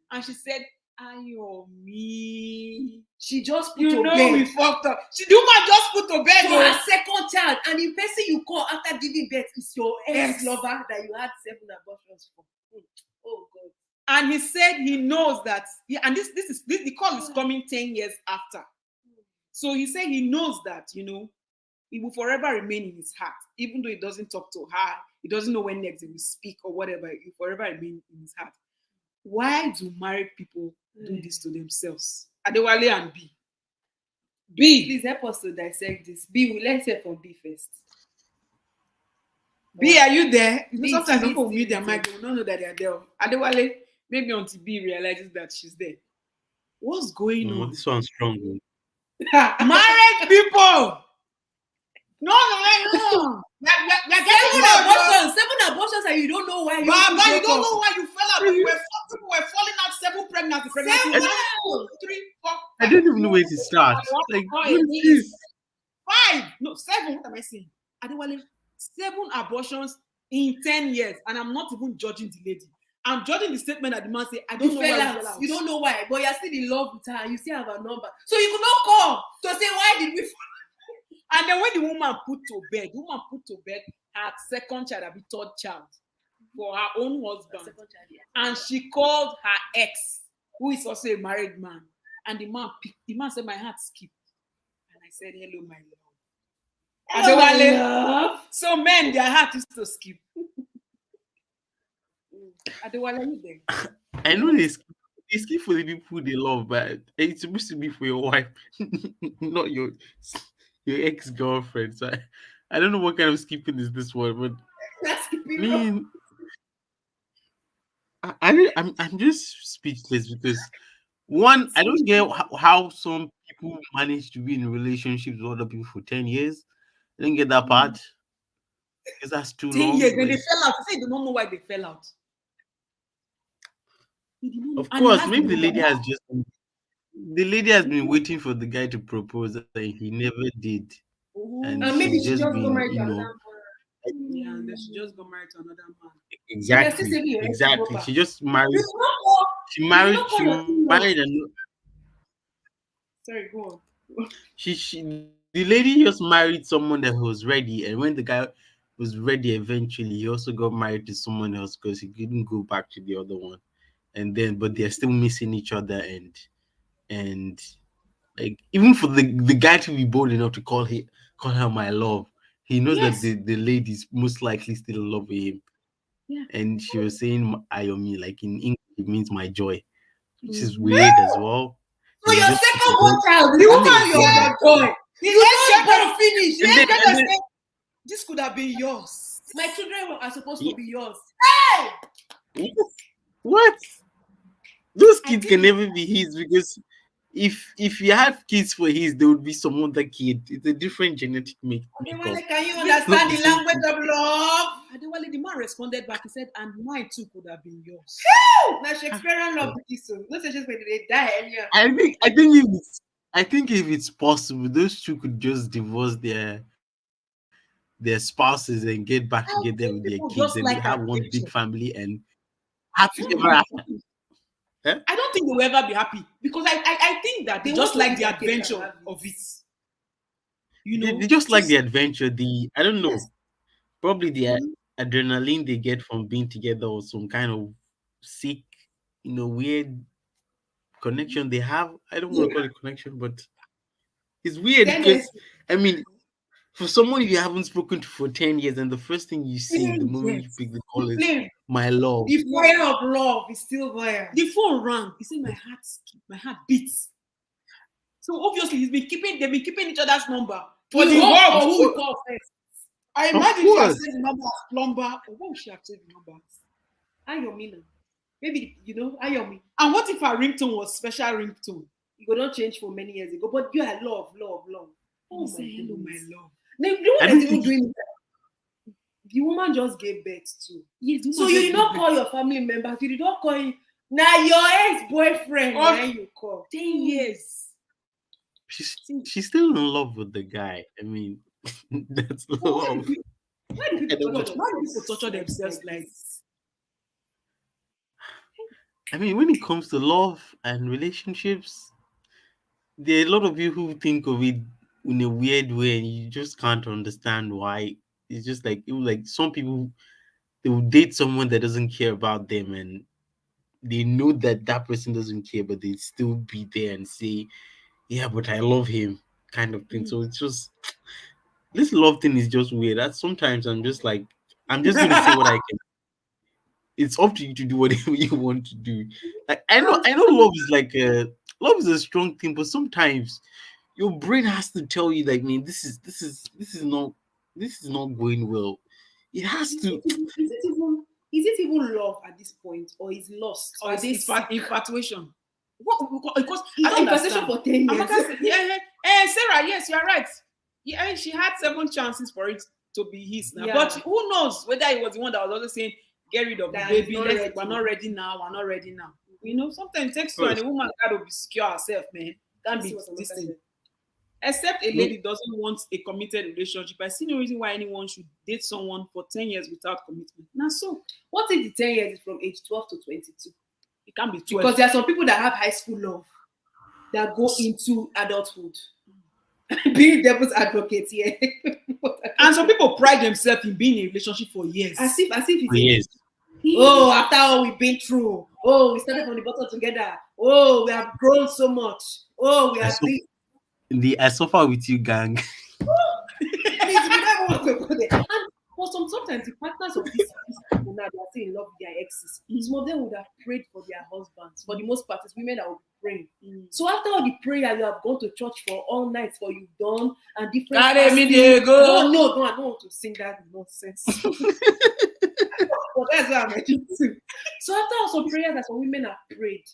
and she said, "Ayomi." She just put You to know bed. we fucked up. The woman just put to bed. For Oh. her second child, and the person you call after giving birth is your ex-lover that you had 7 abortions for. Oh God. And he said he knows that. And this the call is coming 10 years after. So he said he knows that, you know, it will forever remain in his heart, even though he doesn't talk to her. He doesn't know when next he will speak or whatever. It will forever remain in his heart. Why do married people do this to themselves? Adewale and B. B. Please help us to dissect this. B, let's hear from B first. B, are you there? You know, B, sometimes B, people B, mute their B. mic, they will not know that they are there. Adewale, maybe until B realizes that she's there. What's going on? This one's strong. Married people! No. Seven abortions, and you don't know why. Baba, you don't know why you fell out. People were falling out 7 pregnancy. 1, 2, 3, 4. I don't even know where to start. Like, what is this? 5. No, 7. What am I saying? Adewale, 7 abortions in 10 years, and I'm not even judging the lady. I'm judging the statement that the man said, I don't know why you fell out. You don't know why, but you're still in love with her. You still have a number. So you could not call to say, why did we fall? And then when the woman put to bed her second child, her 3rd child, for her own husband. And she called her ex, who is also a married man. And the man said, my heart skipped. And I said, hello, my love. Hello, my love. So men, their heart is to skip. Adewale, you there? I know they skip for the people they love, but it's supposed to be for your wife, not your ex-girlfriend. So I don't know what kind of skipping is this one, but I mean, I'm just speechless because one, I don't get how some people manage to be in relationships with other people for 10 years. I didn't get that part because that's too 10 long. years, then they fell out. They say they don't know why they fell out. Of course, maybe the lady has been waiting for the guy to propose and he never did. And maybe she's she just just been, got married to you know. another man. Yeah, and then she just got married to another man. Exactly. She just married. She married and sorry, go on. The lady just married someone that was ready, and when the guy was ready, eventually he also got married to someone else because he couldn't go back to the other one. And then, but they're still missing each other, and like even for the guy to be bold enough to call her my love, he knows that the lady's most likely still in love with him. Yeah. And she was saying Ayomi, like in English, it means my joy, which is weird as well. So your second born child, the woman your joy. Finish. This could have been yours. My children are supposed to be yours. Hey! What? Those kids can never be his because if you have kids for his, there would be some other kid. It's a different genetic makeup. Can you understand the language of love? Adewale, the man responded back. He said, and mine too could have been yours. Now Shakespearean love this so. Not just when they die earlier. I think if it's possible, those two could just divorce their spouses and get back together with their kids, and they have one big family and happy ever after. I don't think they will ever be happy because I think that they just like the adventure of it. You know, they just like the adventure. I don't know, probably the adrenaline they get from being together or some kind of sick, weird connection they have. I don't want to call it connection, but it's weird because I mean, for someone you haven't spoken to for 10 years, and the first thing you say the moment you pick the call is my love. The fire of love is still there. The phone rang. He said, my heart beats. So obviously they've been keeping each other's number for the world who we call first. I imagine she has said the number as plumber. Or what would she have said the number as? Ayomi. Maybe Ayomi. And what if her ringtone was special ringtone? You go not change for many years ago, but you are love. Oh, say hello, my love. The one that's even doing that, the woman just gave birth to. Yes, so you did not call your family members. You did not call him. Now your ex-boyfriend. Now you call 10 years. She's still in love with the guy. I mean, that's love. Why do people torture themselves like? I mean, when it comes to love and relationships, there are a lot of you who think of it in a weird way, and you just can't understand why. It's just like some people, they will date someone that doesn't care about them, and they know that that person doesn't care, but they still be there and say, "Yeah, but I love him," kind of thing. So it's just this love thing is just weird. That sometimes I'm just like, I'm just gonna say what I can. It's up to you to do whatever you want to do. Like I know love is a strong thing, but sometimes your brain has to tell you like, man, this is not going well. It has to. Is it even love at this point, or is lost, or is it infatuation? Because infatuation for 10 years. Sarah, yes, you're right. Yeah, she had 7 chances for it to be his now. Yeah. But who knows whether it was the one that was always saying, get rid of the baby, we're not ready now. You know, sometimes it takes two and a woman gotta be secure herself, man. Can't be this thing. Except a lady doesn't want a committed relationship. I see no reason why anyone should date someone for 10 years without commitment. Now, so what if the 10 years is from age 12 to 22? It can't be 12. Because there are some people that have high school love that go into adulthood. Being devil's advocate here. And some people pride themselves in being in a relationship for years. As if it's years. Oh, after all we've been through. Oh, we started from the bottom together. Oh, we have grown so much. Oh, we have I suffer with you, gang. But sometimes the partners of these people now, they are still in love with their exes. Some of them would have prayed for their husbands. For the most part, it's women that will be praying. So after all the prayer, you have gone to church for all night, for you've done and different. No, I don't want to sing that nonsense. But that's what I'm making too. So after all some prayers that some women have prayed,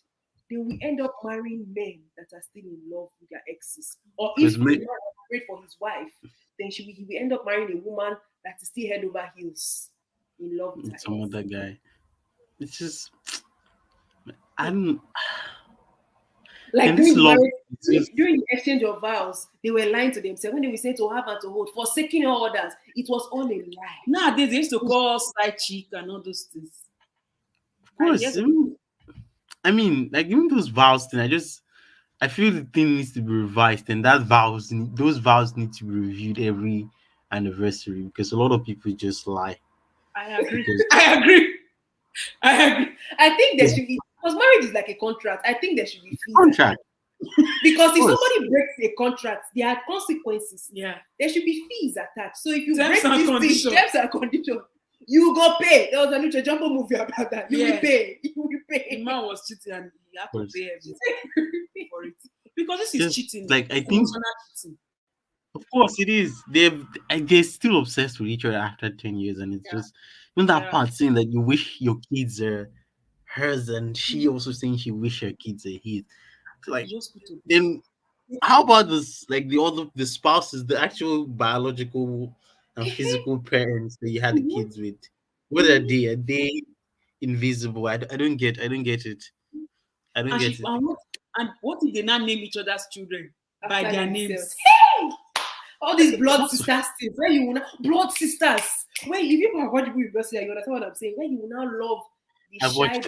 they will end up marrying men that are still in love with their exes. Or if he prayed for his wife, then he will end up marrying a woman that is still head over heels in love with some other guy. It's just during the exchange of vows, they were lying to themselves when they were saying to have and to hold, forsaking all others. It was all a lie. Nowadays they used to call side chick and all those things. Of course, I mean, like even those vows thing, I feel the thing needs to be revised, and those vows need to be reviewed every anniversary because a lot of people just lie. I agree. I agree. I think there should be, because marriage is like a contract. I think there should be fees. Contract. Because if somebody breaks a contract, there are consequences. Yeah. There should be fees attached. So if you terms break these things, terms and conditions, you go pay. There was a new Jumbo movie about that. You will pay. The man was cheating and he had to pay everything for it. Because this is cheating. Like I think of course it is. They're still obsessed with each other after 10 years, and it's just that part saying that you wish your kids are hers, and she also saying she wish her kids are his. Like then how about this? Like the spouses, the actual biological and physical parents that you had the kids with. What are they? Are they invisible? I don't get it. I don't get it. And what if they now name each other's children by their names? Hey! All these blood sisters things. Where you will now blood sisters. Where if you have watched you understand what I'm saying. Where you will now love the child.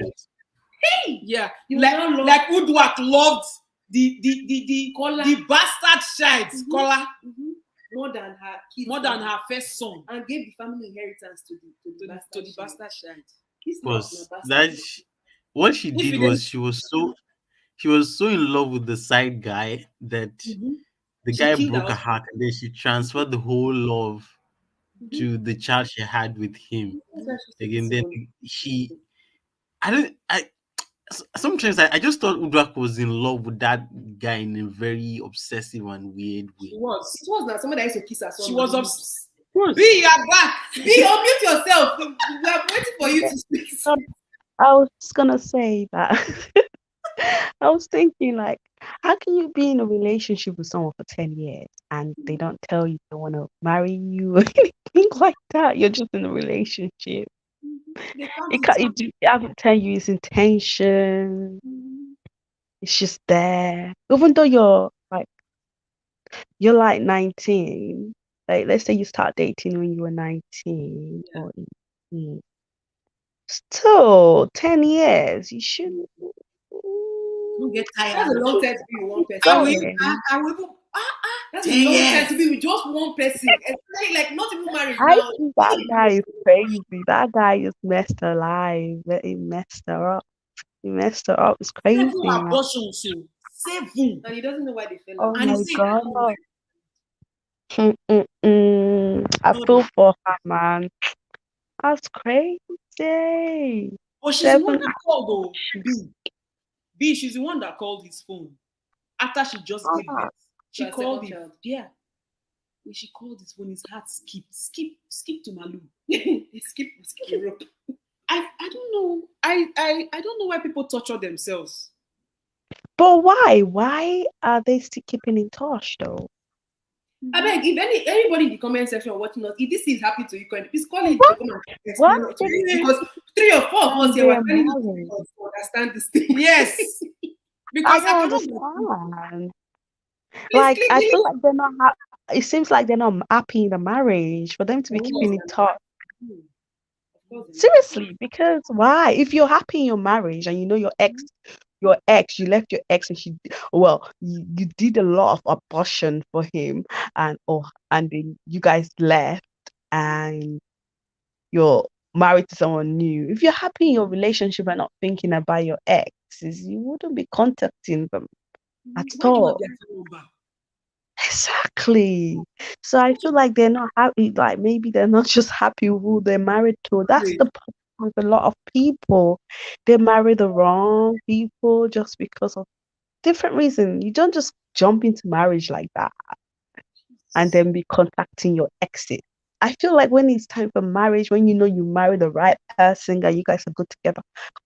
Hey! Yeah. Like Woodwork loved the bastard child scholar. More than her kids. More than her first son. And gave the family inheritance to the bastard child. What she did was she was so in love with the side guy that the guy broke her heart, and then she transferred the whole love to the child she had with him. Again, then sometimes I just thought Udrak was in love with that guy in a very obsessive and weird way. It was not somebody that used to kiss her. She was obsessed. B, you're back. B, unmute yourself. We are waiting for you to speak. I was just gonna say that. I was thinking, like, how can you be in a relationship with someone for 10 years and they don't tell you they want to marry you or anything like that? You're just in a relationship. They can't It can't, determine. it haven't tell you his intention. It's just there. Even though you're like 19, like let's say you start dating when you were 19 Yeah. or 18. Still 10 years, you shouldn't. Don't get That's tired. a long time to be with one person. I will. Going. I will even. That's a 10 long time years. to be with just one person. Especially like not even married I now. think that guy is crazy. That guy is messed alive. He messed her up. He messed her up. It's 7 crazy, man. abortions, so 7. And he doesn't know why they fell Oh out. And he my said that no God. wife. I No, feel for her, man. That's crazy. but she's the one 7 that called, though. B, she's the one that called his phone after she just gave hours. birth. She Her called second him. child. Yeah. When she called his phone, his heart skip to Malu. skip the rope. I don't know. I don't know why people torture themselves. But why? Why are they still keeping in touch, though? I beg, if anybody in the comment section watching us, if this is happening to you, please call in What? to come and What? explain it to us. Because 3 or 4 of us And here were they're telling you married. to understand this thing. Yes. I Because I don't cannot understand. Please Like, click I the feel link. like they're not. It seems like they're not happy in the marriage for them to be Of course, keeping in they're touch. not. Of course, they're not. Seriously, because why? If you're happy in your marriage and you know your ex, you left your ex and you did a lot of abortion for him and then you guys left and you're married to someone new. If you're happy in your relationship and not thinking about your exes, you wouldn't be contacting them at why do you want all. their phone number? Exactly. So I feel like they're not happy. Like maybe they're not just happy with who they're married to. That's Wait. the problem with a lot of people. They marry the wrong people just because of different reasons. You don't just jump into marriage like that and then be contacting your exes. I feel like when it's time for marriage, when you know you marry the right person and you guys are good together,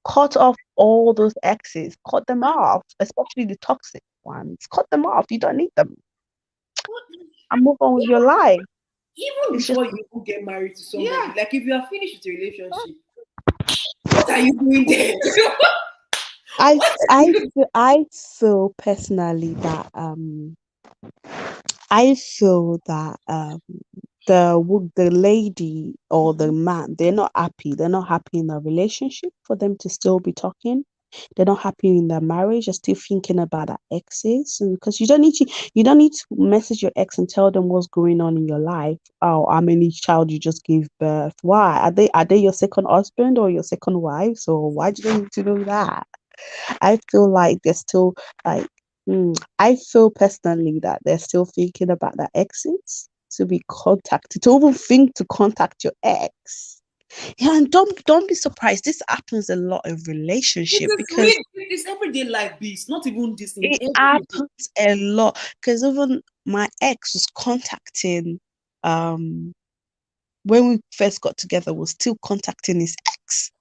cut off all those exes, cut them off, especially the toxic ones. Cut them off. You don't need them and move on with your life. Even It's just before you even get married to somebody, Yeah. like if you are finished with your relationship, what are you doing there? I What are I you doing? I feel personally that I feel that the lady or the man, they're not happy. They're not happy in their relationship for them to still be talking. They're not happy in their marriage. They're still thinking about their exes, and because you don't need to message your ex and tell them what's going on in your life. Oh, how many child you just gave birth? Why are they your second husband or your second wife? So why do they need to know that? I feel like they're still like, I feel personally that they're still thinking about their exes to be contacted, to even think to contact your ex. Yeah, and don't be surprised. This happens a lot in It relationship is because real. It's everyday life, B. It's not even this thing. it Every day. happens a lot. Because even my ex was contacting, um, when we first got together, was still contacting his ex.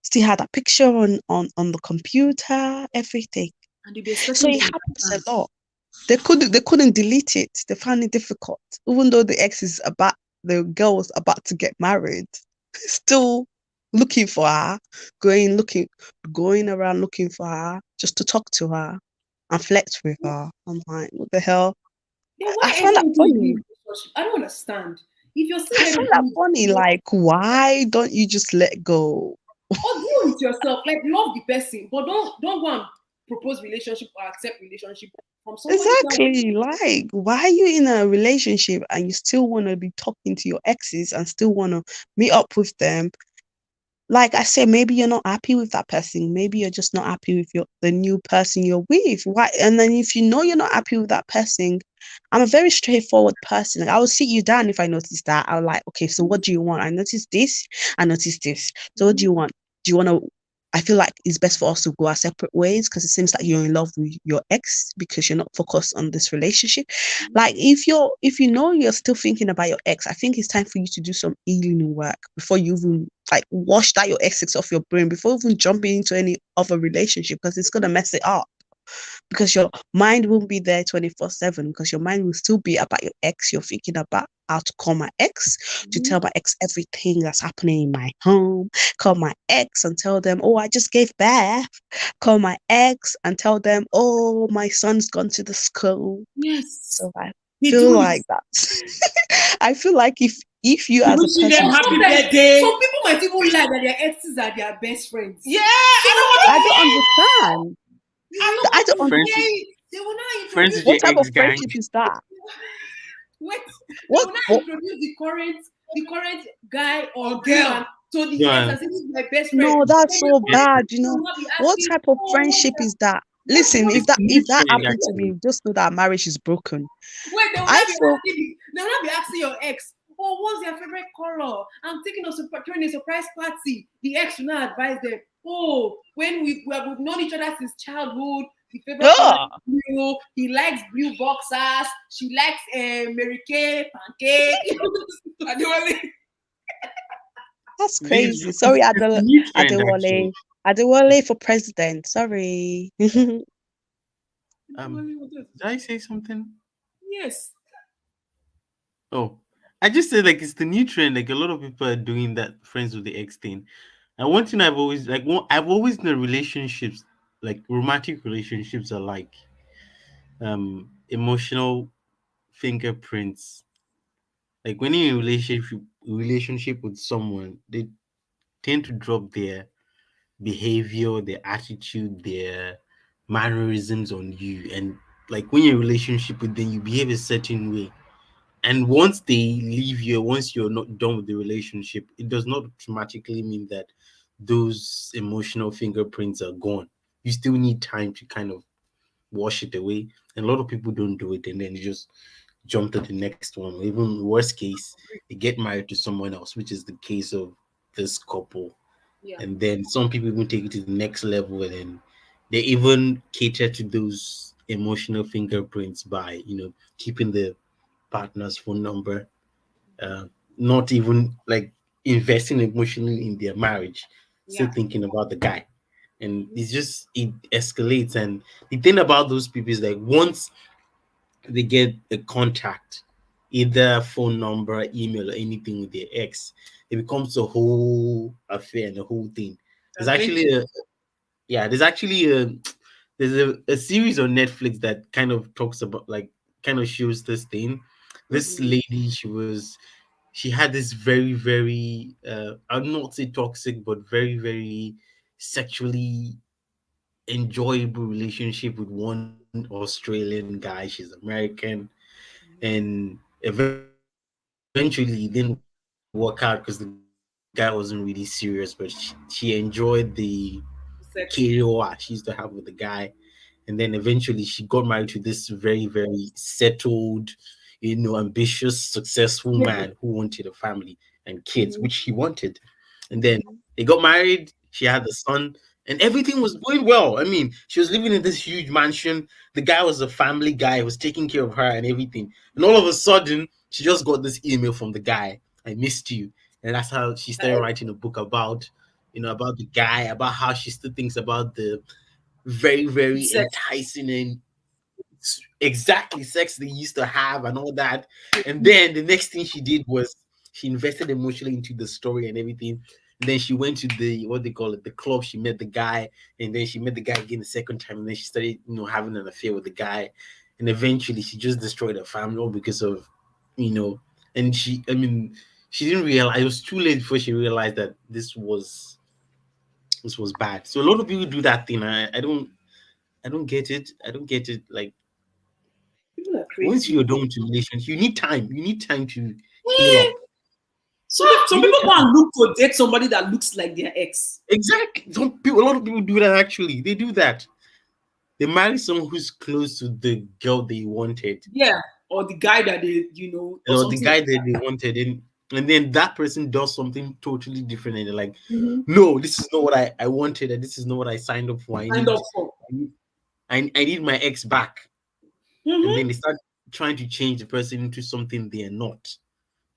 Still had a picture on the computer, everything. And they'll be So expecting it you to happens understand. a lot. They couldn't delete it. They found it difficult, even though the girl was about to get married. Still looking for her, going around looking for her just to talk to her and flirt with her. I'm like, what the hell? Then I why find enter that into a new funny. relationship? I don't understand. If you're still I ready find to that move, funny. Like, why don't you just let go? or deal with yourself. Like love the person, but don't go and propose relationship or accept relationship from somebody else. Exactly. Like, why are you in a relationship and you still want to be talking to your exes and still want to meet up with them? Like I said, maybe you're not happy with that person. Maybe you're just not happy with the new person you're with. Why? And then if you know you're not happy with that person, I'm a very straightforward person. Like, I will sit you down if I notice that. I'll like, okay, so what do you want? I noticed this. I noticed this. So what do you want? Do you want to? I feel like it's best for us to go our separate ways because it seems like you're in love with your ex because you're not focused on this relationship. Like if you know you're still thinking about your ex, I think it's time for you to do some healing work before you even like wash that your ex off your brain before even jumping into any other relationship because it's gonna mess it up. Because your mind won't be there 24/7 because your mind will still be about your ex. You're thinking about how to call my ex, to tell my ex everything that's happening in my home, call my ex and tell them, oh, I just gave birth, call my ex and tell them, oh, my son's gone to the school. Yes. So I They feel do like it. that. I feel like if you as a Wishing them person, happy Sometimes birthday. some people might even lie that their exes are their best friends. Yeah, I don't I want to don't hear. understand. I don't I want don't to understand. Friends, hear it. They will now friends introduce with your What type of ex gang. friendship is that? wait, they What, will now what introduce the current guy or Or girl. woman to the ex Yeah. as if this is my best friend. No, that's so Everybody bad. will not be What asking, type of oh, friendship is that? what's Listen, what's if It's that a new if that trend happened to actually. me, just know that marriage is broken. wait, I feel they will not be asking your ex, oh, what's your favorite color? I'm throwing a surprise party. The ex will not advise them. Oh, when we've known each other since childhood, the favorite color Ugh, is blue. He likes blue boxers. She likes Mary Kay pancake. Adewale. that's This crazy. Sorry, it's a new trend actually. Adewale for president. Sorry. Adewale, what else? Did I say something? Yes. Oh, I just said like it's the new trend. Like a lot of people are doing that friends with the ex thing. And one thing I've always known relationships, like romantic relationships, are like emotional fingerprints. Like when you're in a relationship with someone, they tend to drop their behavior, their attitude, their mannerisms on you. And like when you're in a relationship with them, you behave a certain way. And once they leave you, once you're not done with the relationship, it does not automatically mean that those emotional fingerprints are gone. You still need time to kind of wash it away. And a lot of people don't do it, and then you just jump to the next one. Or even worst case, they get married to someone else, which is the case of this couple. Yeah. And then some people even take it to the next level, and then they even cater to those emotional fingerprints by keeping the partner's phone number, uh, not even like investing emotionally in their marriage, still Yeah. thinking about the guy. And it escalates. And the thing about those people is like once they get a contact, either phone number, email, or anything with their ex, it becomes a whole affair and a whole thing. There's actually Adventure. a yeah, there's a series on Netflix that kind of talks about like kind of shows this thing. This Mhm. lady, she had this very, very I'll not say toxic, but very, very sexually enjoyable relationship with one Australian guy. She's American, and eventually it didn't work out because the guy wasn't really serious, but she enjoyed the KOR she used to have with the Sex. guy. And then eventually she got married to this very, very settled, ambitious, successful man who wanted a family and kids, which he wanted. And then they got married, she had the son, and everything was going well. I mean, she was living in this huge mansion. The guy was a family guy, he was taking care of her and everything. And all of a sudden, she just got this email from the guy, I missed you. And that's how she started writing a book about, about the guy, about how she still thinks about the very, very Sex. enticing and exactly sex they used to have and all that. And then the next thing she did was she invested emotionally into the story and everything. And then she went to the what they call it, the club. She met the guy, and then she met the guy again the second time, and then she started, having an affair with the guy. And eventually she just destroyed her family all because of, you know, and I mean, she didn't realize it was too late before she realized that this was bad. So a lot of people do that thing. I don't get it. I don't get it. Like People are once crazy. you're done with relations, you need time. You need time to heal Eh, up. some You need people go time. and look to date somebody that looks like their ex. Exactly. A lot of people do that actually. They do that. They marry someone who's close to the girl they wanted, Yeah. Or the guy that they, or or the something guy like that they wanted. And and then that person does something totally different, and they're like, Mhm. no, this is not what I wanted, and this is not what I signed up for. Signed up for. I need my ex back. Mhm. And then they start trying to change the person into something they are not,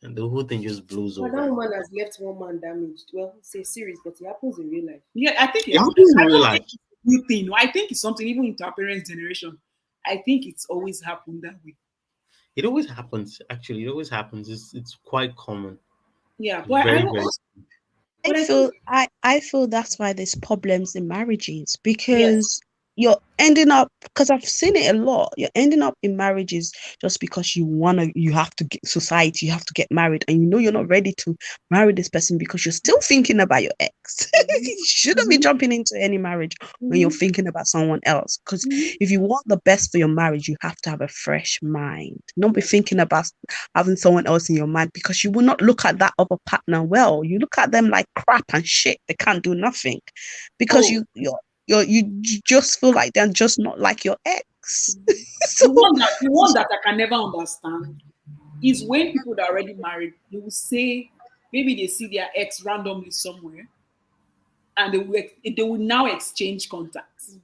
and the whole thing just blows But that over. woman has left one man damaged. Well, it's a series, but it happens in real life. Yeah, I think It happens in I real don't life. think it's a new thing. No, I think it's something even into our parents' generation. I think it's always happened that way. It always happens. Actually, it always happens. It's quite common. Yeah, It's but very I very. I feel I feel that's why there's problems in marriages, yes. because you're ending up, because I've seen it a lot. You're ending up in marriages just because you have to get society, you have to get married, and you know you're not ready to marry this person because you're still thinking about your ex. You shouldn't be jumping into any marriage when you're thinking about someone else. Because if you want the best for your marriage, you have to have a fresh mind. Don't be thinking about having someone else in your mind, because you will not look at that other partner well. You look at them like crap and shit. They can't do nothing because Oh, you just feel like they're just not like your ex. So the one that I can never understand is when people that are already married, they will say maybe they see their ex randomly somewhere, and they will now exchange contacts.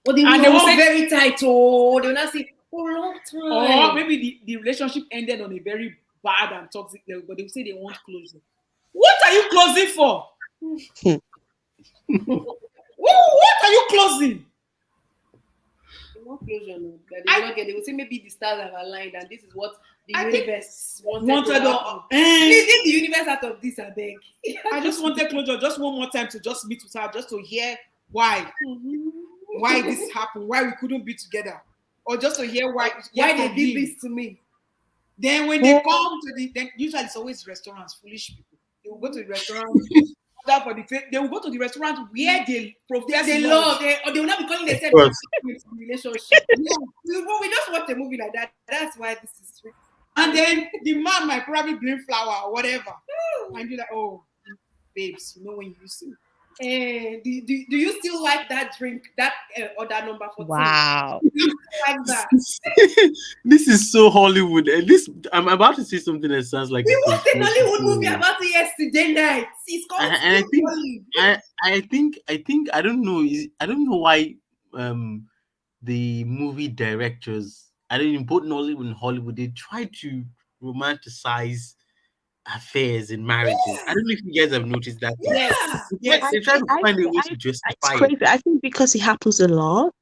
But they And will they will hold say, very tight. Oh, they will not say for a long time. or maybe the relationship ended on a very bad and toxic level, but they will say they want closure. What are you closing for? What are you closing? They want closure, no. That I- they will not get. They will say maybe the stars have aligned, and this is what the I think universe wanted to happen. Eh, Please leave the universe out of this, I beg. I just wanted closure, just one more time to just meet with her, just to hear why this happened, why we couldn't be together, or just to hear why they from did him. this to me. Then when they come to then usually it's always restaurants, foolish people. They will go to the restaurant. They will go to the restaurant where they profess They love. love, or they will not be calling themselves course. relationship. We just watch a movie like that. That's why this is tricky. And then the man might probably bring flour or whatever. And you're like, oh, babes, you know when you used to. Do you still like that drink, that order number 14? wow. Do you still like that? This is so Hollywood. And this, I'm about to say something that sounds like We a watched a conspiracy Hollywood movie theory. about it yesterday night. It's called And I think Hollywood. I think I don't know. I don't know why the movie directors, I don't know, both Nollywood and Hollywood, they try to romanticize affairs and marriages. I don't know if you guys have noticed that. Yeah. Yes. They try to I, find a way I, to it's justify it. crazy. I think because it happens a lot.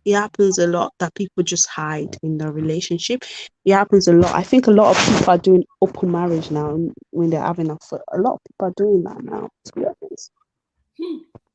It happens a lot that people just hide in the relationship. It happens a lot. I think a lot of people are doing open marriage now when they're having a lot of people are doing that now, to be honest.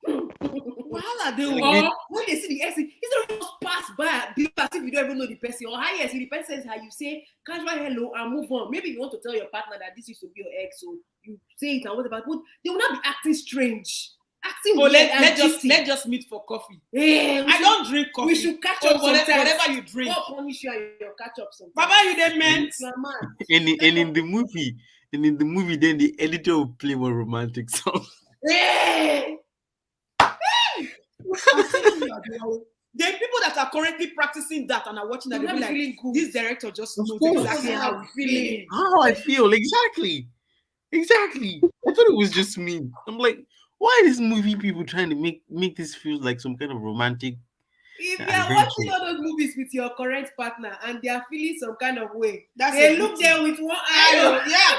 Wahala dey Or o. when they see the ex, instead of just pass by, be as if you don't even know the person, or how yes, the person says how you say casual hello and move on. Maybe you want to tell your partner that this used to be your ex, so you say it and whatever. But they will not be acting strange, acting Oh, weird and let's just meet for coffee. Yeah, I don't drink coffee. We should catch Oh, up sometimes. whatever you drink. God punish you and your catch up sometimes. Baba, you dey meant. You are mad. And in the movie, then the editor will play one romantic song. Hey! I'm telling you, then people that are currently practicing that and are watching that, You'll they'll be not be like, feeling good. this director just Of knows course. exactly how we feel. How I feel, exactly. I thought it was just me. I'm like, why is movie people trying to make this feel like some kind of romantic If you are adventure? watching all those movies with your current partner and they are feeling some kind of way, That's they a look good there with one eye. Yeah.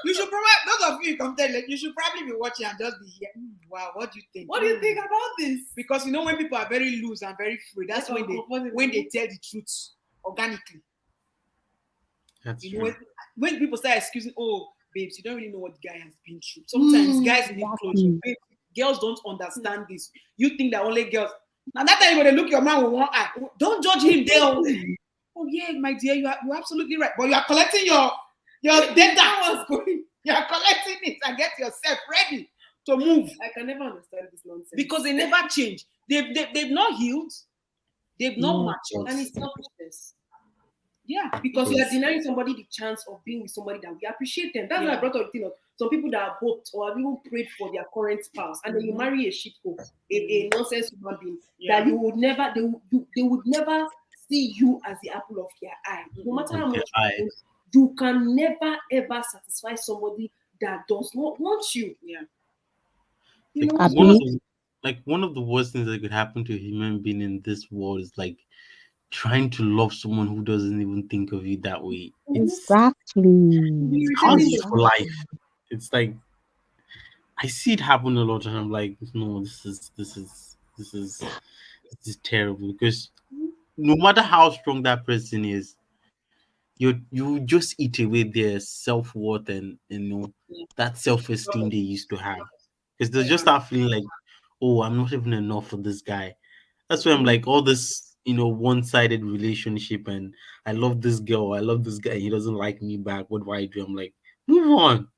You should probably, those of you come tell, you should probably be watching and just be here. Wow, what do you think? What do you think about this? Because you know when people are very loose and very free, that's when they tell the truth organically. That's You know, true. when people start excusing, oh, babes, you don't really know what the guy has been through. Sometimes guys need closure. Babes, girls don't understand this. You think that only girls. Now that time you're gonna look your man with one eye. Don't judge him there. Oh yeah, my dear, you're absolutely right. But you are collecting your data was going. You are collecting it and get yourself ready to move. I can never understand this nonsense. Because they never change. They've not healed. They've not matured. And it's selfishness. Yeah, because you are denying somebody the chance of being with somebody that we appreciate them. That's why I brought up the thing of some people that have hoped or have even prayed for their current spouse, and then you marry a shitco, a nonsense human being that you would never, they would never see you as the apple of their eye. No matter how much You can never ever satisfy somebody that does not want you. Yeah. You Like know, Abi? one of the worst things that could happen to a human being in this world is like trying to love someone who doesn't even think of you that way. Exactly. you're Hard irritating for them. Exactly. life. It's like I see it happen a lot, and I'm like, no, this is terrible. Because no matter how strong that person is, you just eat away their self worth and Yeah. that self esteem they used to have. Because they just Yeah. start feeling like, oh, I'm not even enough for this guy. That's why I'm Mhm. like all this, one-sided relationship, and I love this girl, I love this guy, he doesn't like me back. What do I do? I'm like, move on.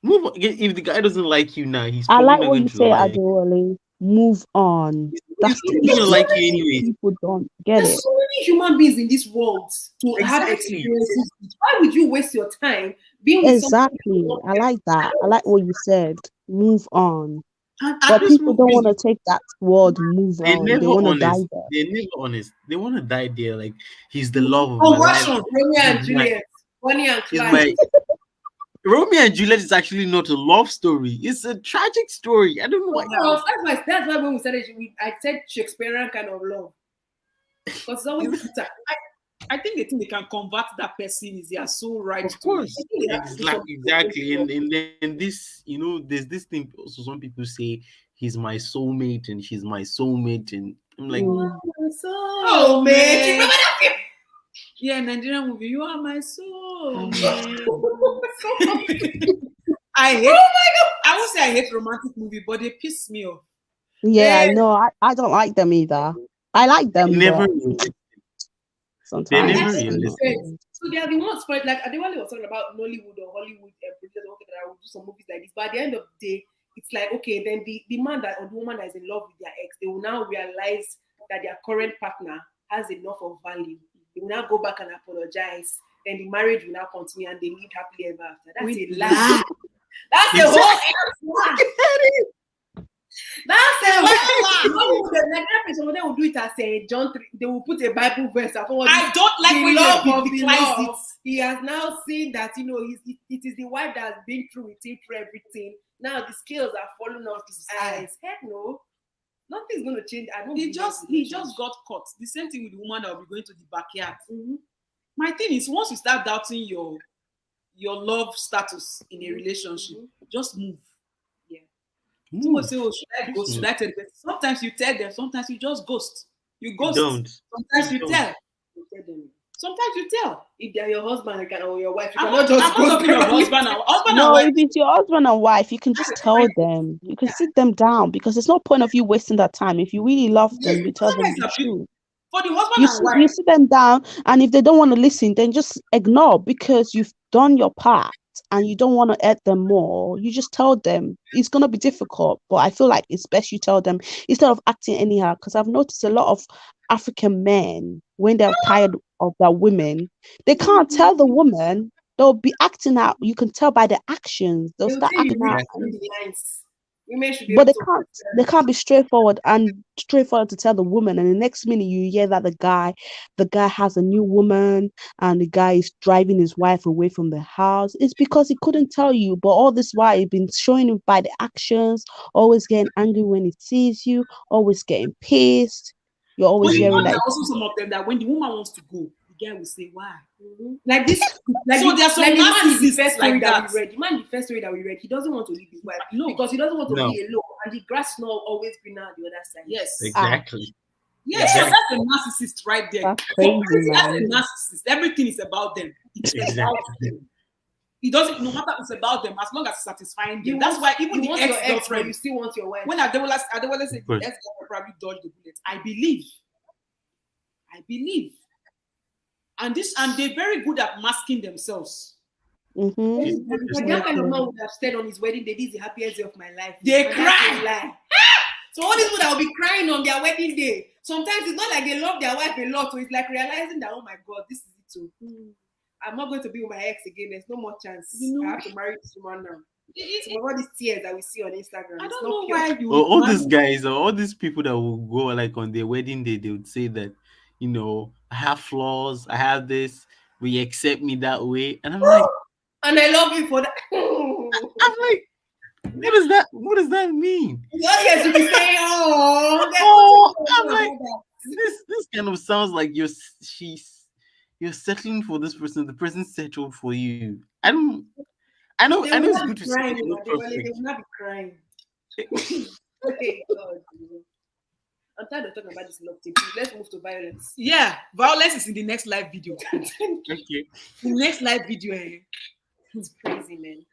Move on. If the guy doesn't like you now, he's I probably like not what going you to say, like. Adewale. Move on. He's That's the probably gonna issue. like you anyways. People don't get There's it. so many human beings in this world to have Exactly. experiences with. Why would you waste your time being with somebody who Exactly. wants I like I that. I like what you said. Move on. And But Just people move don't want on. to take that word move They're on. They never want to die honest. there. They're never honest. They want to die there. Like he's the love of my life. conversion. Romeo He's and my. Juliet, Bonnie and He's Clyde. my. Romeo and Juliet is actually not a love story. It's a tragic story. I don't know Of why. course, that's why when we started, I said Shakespearean kind of love. Because it's always bitter. I think they think they can convert that person is their sole right Of to. I course, think they have to do something to change exactly. love. And then this, there's this thing. Also, some people say he's my soulmate and she's my soulmate, and I'm like, You are Mm. my Oh soulmate. You man. remember that film? Yeah, Nigerian movie. You are my soul, man. So I hate. oh my god. I won't say I hate romantic movie, but they piss me off. Yeah, I Eh, know. I don't like them either. I like they're them, never but realistic. They're I sometimes never have it's to be not. realistic. fair. So they are the ones, but like Adewale was talking about Nollywood or Hollywood producers, okay, that I will do some movies like this. But at the end of the day, it's like, okay, then the man that or the woman that is in love with their ex, they will now realize that their current partner has enough of value. They will now go back and apologize. Then the marriage will now continue and they live happily ever after. That's a lie. That's a whole lie. That's a whole lie. Like that, some of them will do it as a John 3. They will put a Bible verse. I don't like The when love they of the biblicalize love. it. He has now seen that it is the wife that has been through with him through everything. Now the scales are falling off his eyes. Heck no, nothing's gonna change. I don't. He believe just anything he will just change. got caught. The same thing with the woman that will be going to the backyard. Mhm. My thing is, once you start doubting your love status in a Mhm. relationship, Mhm. just move. Yeah. Someone Move. say, "Oh, should I Just ghost? Should move. I tell the person?" Sometimes you tell them. Sometimes you just ghost. You You ghost. don't. Sometimes You you don't. tell. You tell them. Sometimes you tell. If they're your husband or your wife, you I'm cannot not, just I'm go not talking of there. husband and No, wife. if it's your husband and wife, you can just tell them. You can sit them down because there's no point of you wasting that time. If you really love Yes, them, you tell them sometimes the it's abuse. truth. For the husband and You wife, sit them down, and if they don't want to listen, then just ignore because you've done your part and you don't want to hurt them more. You just tell them it's gonna be difficult, but I feel like it's best you tell them instead of acting anyhow. Because I've noticed a lot of African men when they're tired of their women, they can't tell the woman. They'll be acting out. You can tell by their actions. They'll They will start say you acting read out, Exactly. between the lines. Women should be but able they to. can't. They can't be straightforward to tell the woman. And the next minute you hear that the guy has a new woman, and the guy is driving his wife away from the house. It's because he couldn't tell you. But all this while, he's been showing it by the actions. Always getting angry when he sees you. Always getting pissed. You're but always you hearing know there that. are also some of them that when the woman wants to go, the guy will say, "Why?" Mhm. Like this, So there are some like the man in the narcissists first story like that that. we read. The man in the first story that we read, he doesn't want to leave his wife No. because he doesn't want to No. be alone, and the grass is not always greener on the other side. Yes. Exactly. Yes, so Exactly. that's a narcissist right there. That's crazy, That's a man. narcissist. Everything is about them. It's about Exactly. them. It doesn't, no matter it's about them, as long as it's satisfying them. You That's want- why even you the want your ex, but ex-girlfriend, you still want your wife. when Adewale said Of course. the ex-girlfriend probably dodged the bullet, I believe. And they're very good at masking themselves. Mm-hmm. She's Like that kind of man would have stayed on his wedding day. This is the happiest day of my life. They And cry. that's a lie. So all these people that will be crying on their wedding day, sometimes it's not like they love their wife a lot. So it's like realizing that, oh my God, this is it too. I'm not going to be with my ex again. There's no more chance. You know- I have to marry this woman now. Some of all these tears that we see on Instagram. I it's don't not know pure. why you all marry- these guys, or all these people that will go like on their wedding day, they would say that, I have flaws, I have this, will you accept me that way? And I'm like, and I love you for that. I'm like, what does that mean? Yes, you be saying, Oh, I'm like, this kind of sounds like you're settling for this person. The person settled for you. I know it's good to say crying, you're not they will perfect. not be crying. Okay, God. I'm tired of talking about this love thing. Let's move to violence. Yeah, violence is in the next live video. Okay. The next live video. It's crazy, man.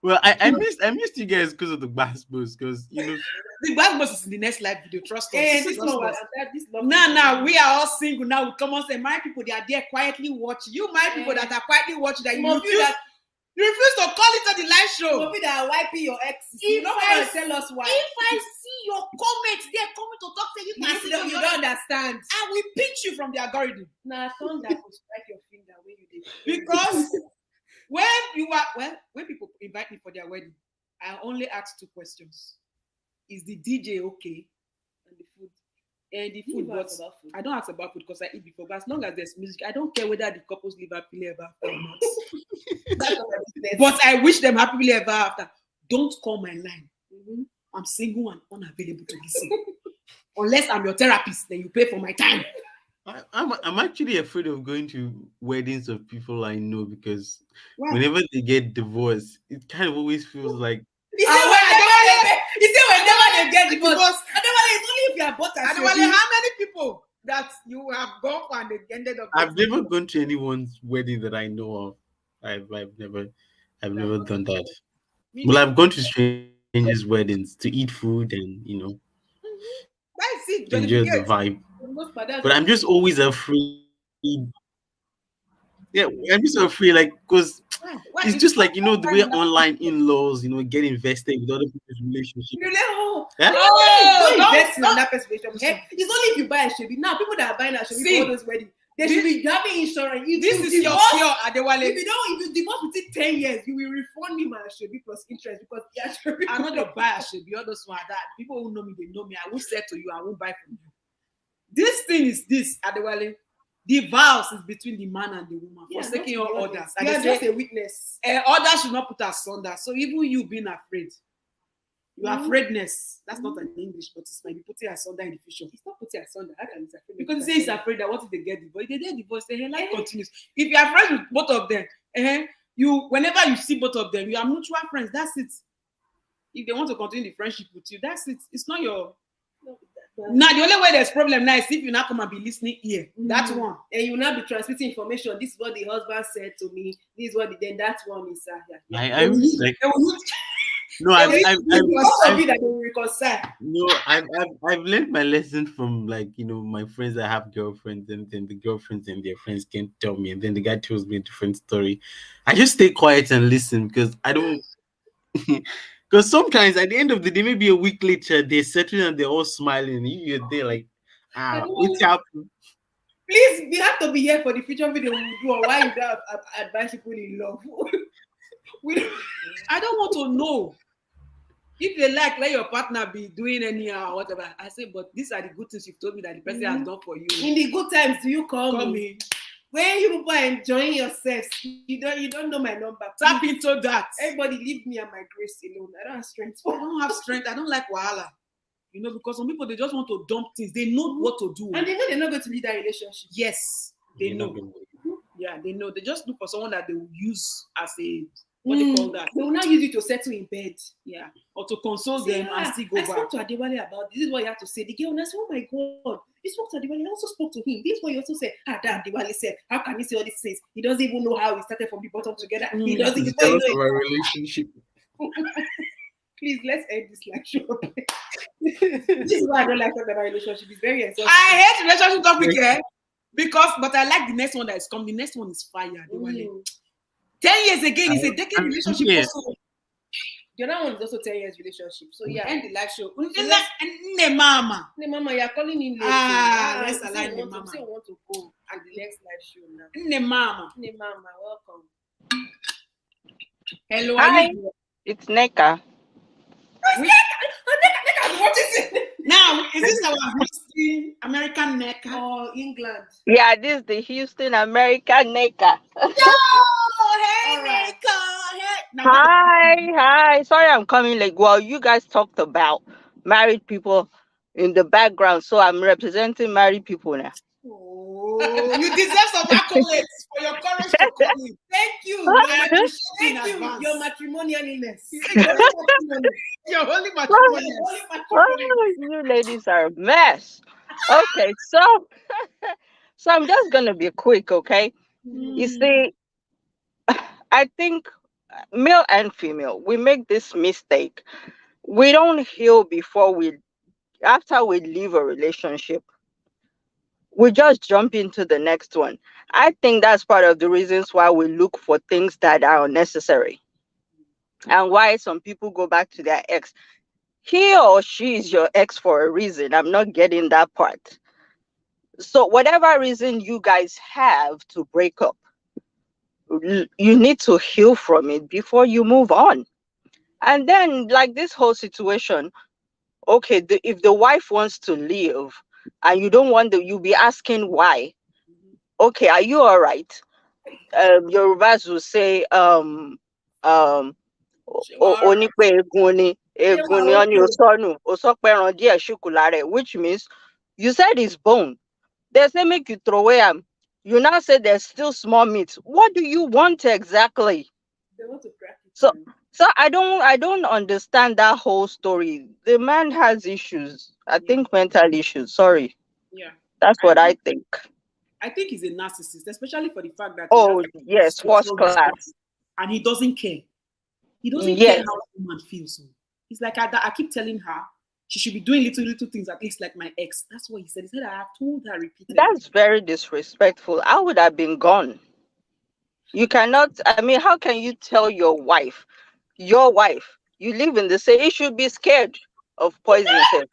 Well, I missed you guys because of the bass boost, because the bass boost is in the next live video. Trust us. This love. Now we are all single. Now we come on say, my people, they are there quietly watching. You, my people that are quietly watching, that you refuse to call it on the live show. Movie that are wiping your ex. You don't want to tell us why. If I see your comments, they're coming to talk to you. You don't understand. I will pinch you from the algorithm. Nah, thunder will strike your finger when you did. Because when people invite me for their wedding, I only ask 2 questions: is the DJ okay? And the food. And the food, but food. I don't ask about food because I eat before. But as long as there's music, I don't care whether the couples live happily ever after or not. That's not my business. But I wish them happily ever after. Don't call my line. I'm single and unavailable to listen. Unless I'm your therapist, then you pay for my time. I'm actually afraid of going to weddings of people I know, because whenever they get divorced, it kind of always feels like. You say whenever they get divorced, it's only if you are both. How many people that you have gone for and they ended up? I've never gone to anyone's wedding that I know of. I've never done that. Well, I've gone to strangers' weddings to eat food and That's it. Enjoy the vibe. But I'm just always afraid. Yeah, I'm just afraid, like, because it's just like, the way online in-laws, get invested with other people's relationships. Don't invest in that person's relationship. It's only if you buy a Shebi. Now, people that are buying a Shebi for all those weddings, they should be having insurance. This is your cure, Adewale. If you divorce within 10 years, you will refund me my Shebi plus interest, because I'm not going to buy a Shebi. All those ones that people who know me, they know me. I will say to you, I won't buy from you. This thing is this, Adewale. The vows is between the man and the woman, forsaking your orders. You are just a witness. Others should not put asunder. So even you being afraid, your afraidness, that's not an English, but it's like putting asunder in the future. It's not putting asunder. How can it's afraid? Because you say it's afraid that what if they get divorced? If they get divorced, the life continues. If you are friends with both of them, whenever you see both of them, you are mutual friends. That's it. If they want to continue the friendship with you, that's it. It's not your. Now the only way there's problem now is if you now come and be listening here. That's one. And you will not be transmitting information. This is what the husband said to me. This is what then that one is. I've learned my lesson from my friends that have girlfriends, and then the girlfriends and their friends can tell me, and then the guy tells me a different story. I just stay quiet and listen, because I don't. Because sometimes at the end of the day, maybe a week later, they're settling and they're all smiling. You're there like, what's happening? Please, we have to be here for the future video we do. Why you don't advise people in love? I don't want to know. If they let your partner be doing anyhow or whatever, I say, but these are the good things you've told me that the person has done for you. In the good times, do you call me? When you people are enjoying yourselves, you don't know my number. Tap into that. Everybody leave me and my grace alone. I don't have strength. I don't have strength. I don't like wahala. Because some people, they just want to dump things. They know what to do. And they know they're not going to lead that relationship. Yes, they know. Yeah, they know. They just look for someone that they will use as a, what they call that. They will not use you to settle in bed. Yeah. Or to console them and still go back. I spoke to Adewale about this. This is what you have to say. The girl, and I said, oh my God. You spoke to Adewale. I also spoke to him. This is what you also said. That Adewale said, how can he say all these things? He doesn't even know how we started from the bottom together. He doesn't even know our relationship. Please, let's end this lecture. This is why I don't like talking about relationship. It's very exhausting. I hate relationship topic here but I like the next one that is coming. The next one is fire. 10 years again, it's a decade relationship. Also. The other one is also 10 years relationship. So yeah, end the live show. Mama, you're calling in late. Let's align the mama. Say we want to go at the next live show now. Mama, welcome. Hello, hi. It's Neka. What is it? Now, is this our history American American NECA. Or England? Yeah, this is the Houston American NECA. Yo, hey, All right. NECA. Hey. Now, Hi. Sorry I'm coming late. Well, you guys talked about married people in the background, so I'm representing married people now. oh, you deserve some accolades for your courage to call in. Thank you. I appreciate you in Thank you. advance. Your matrimonialness. Your holy matrimony. Oh, you ladies are a mess. Okay, so I'm just gonna be quick, okay? You see, I think male and female, we make this mistake. We don't heal after we leave a relationship. We just jump into the next one. I think that's part of the reasons why we look for things that are unnecessary and why some people go back to their ex. He or she is your ex for a reason. I'm not getting that part. So, whatever reason you guys have to break up, you need to heal from it before you move on. And then, like this whole situation, okay, if the wife wants to leave and you don't want to, you'll be asking why. Okay, are you all right? Yorubas will say, onípe egun ni ọ́ní osọ́nù osọ́pẹ̀ràn díẹ̀ ṣùkú lára ẹ̀, which means you said it's bone. They say make you throw away them. You now say there's still small meat. What do you want exactly? They want to crack it. So I don't understand that whole story. The man has issues. I think mental issues. Sorry. Yeah. That's what I think. I think he's a narcissist, especially for the fact that yes, first class. And he doesn't care. He doesn't care how a woman feels. He's like, I keep telling her she should be doing little things, at least like my ex. That's what he said. He said, I have told her repeatedly. That's very disrespectful. I would have been gone. You cannot, I mean, how can you tell your wife, you live in the same, you should be scared of poison himself.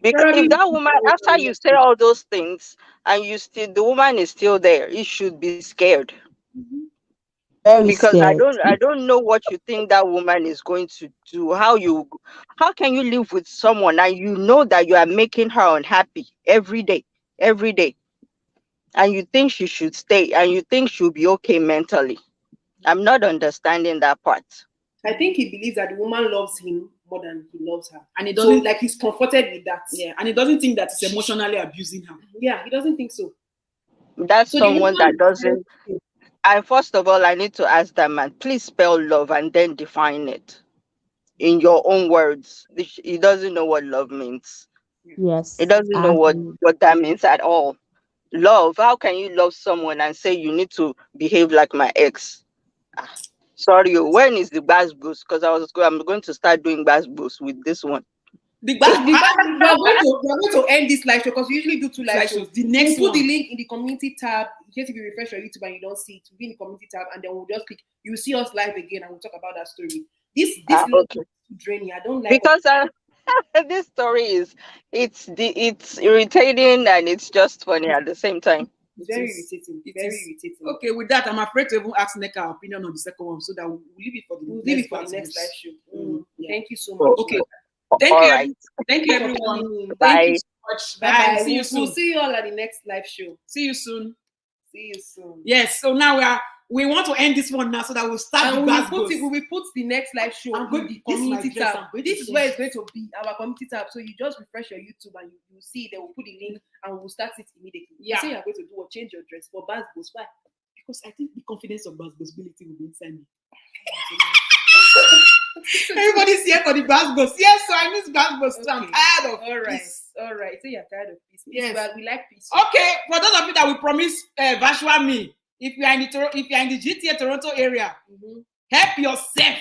Because if that woman, after you say all those things and the woman is still there, you should be scared. Very Because scared. I don't know what you think that woman is going to do. How can you live with someone and you know that you are making her unhappy every day, and you think she should stay and you think she'll be okay mentally? I'm not understanding that part. I think he believes that the woman loves him more than he loves her, and he doesn't like he's comforted with that. Yeah, and he doesn't think that he's emotionally abusing her. Yeah, he doesn't think so. That's someone that doesn't. And first of all, I need to ask that man, please spell love and then define it in your own words. He doesn't know what love means. Yes. He doesn't know what that means at all. Love, how can you love someone and say you need to behave like my ex? Sorry, when is the bass boost? Because I'm going to start doing bass boost with this one. We're going to end this live show because we usually do 2 live shows. The next we'll one. put the link in the community tab. In case if you refresh your YouTube and you don't see it, we'll be in the community tab, and then we'll just click. You'll see us live again, and we'll talk about that story. This link is draining. I don't like because this story it's irritating and it's just funny at the same time. Very irritating. Irritating. Okay, with that, I'm afraid to even ask Neka our opinion on the second one, so that we'll leave it for the next live show. Yeah. Thank you so much. Okay. Thank you, everyone. Bye. Thank you so much. Bye. See you soon. We'll see you all at the next live show. See you soon. Yes. So now we want to end this one now, so that we'll start. And we will put the next live show in the community tab. This is where it's going to be, our community tab. So you just refresh your YouTube and you see. They will put the link and we'll start it immediately. Yeah. You say you're going to do or change your dress for Baz Goes. Why? Because I think the confidence of Baz Goesbility will be inside me. Everybody's here for the Baz Goes. Yes, so I miss Baz Goes too. I'm tired of peace. All right. So you're tired of peace. Yes. Well, we like peace. Okay, for those of you that we promise virtual me, if you are in the GTA Toronto area, help yourself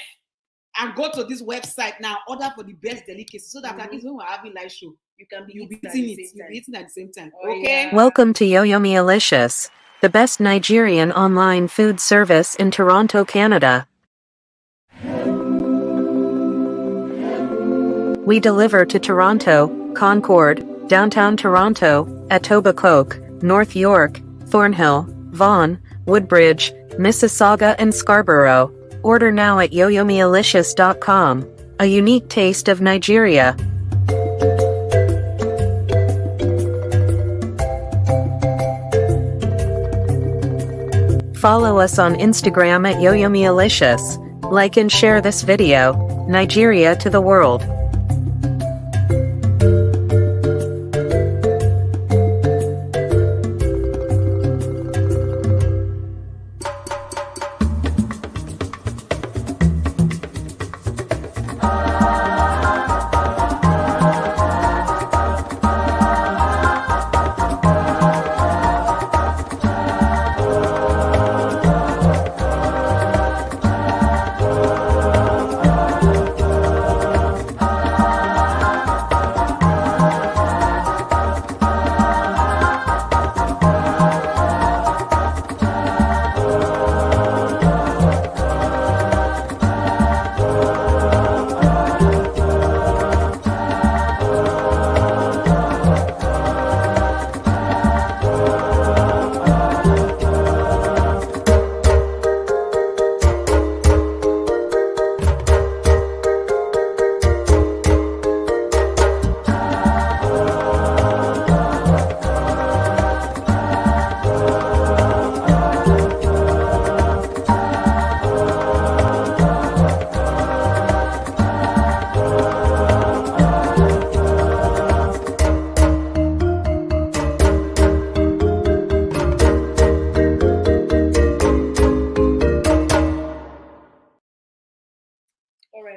and go to this website now. Order for the best delicacy, so that at least when we're having live show, you'll be eating it. You'll be eating at the same time. Okay. Yeah. Welcome to Yo-Yomi Alicious, the best Nigerian online food service in Toronto, Canada. We deliver to Toronto, Concord, downtown Toronto, Etobicoke, North York, Thornhill, Vaughan, Woodbridge, Mississauga and Scarborough. Order now at yoyomialicious.com. a unique taste of Nigeria. Follow us on Instagram at YoYoMealicious. Like and share this video. Nigeria to the world.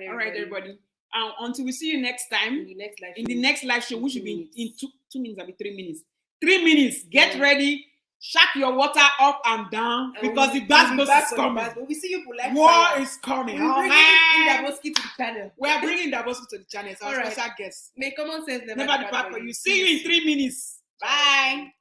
All right, everybody. Until we see you next time in the next live show, which should be in 2 minutes, I'll be 3 minutes. 3 minutes. Get ready. Shake your water up and down because the bad is coming. We see you like war is coming. We're bringing Daboski to the channel. We are bringing Daboski to the channel. It's our special guest. May common sense never depart for you. See you in 3 minutes. Bye.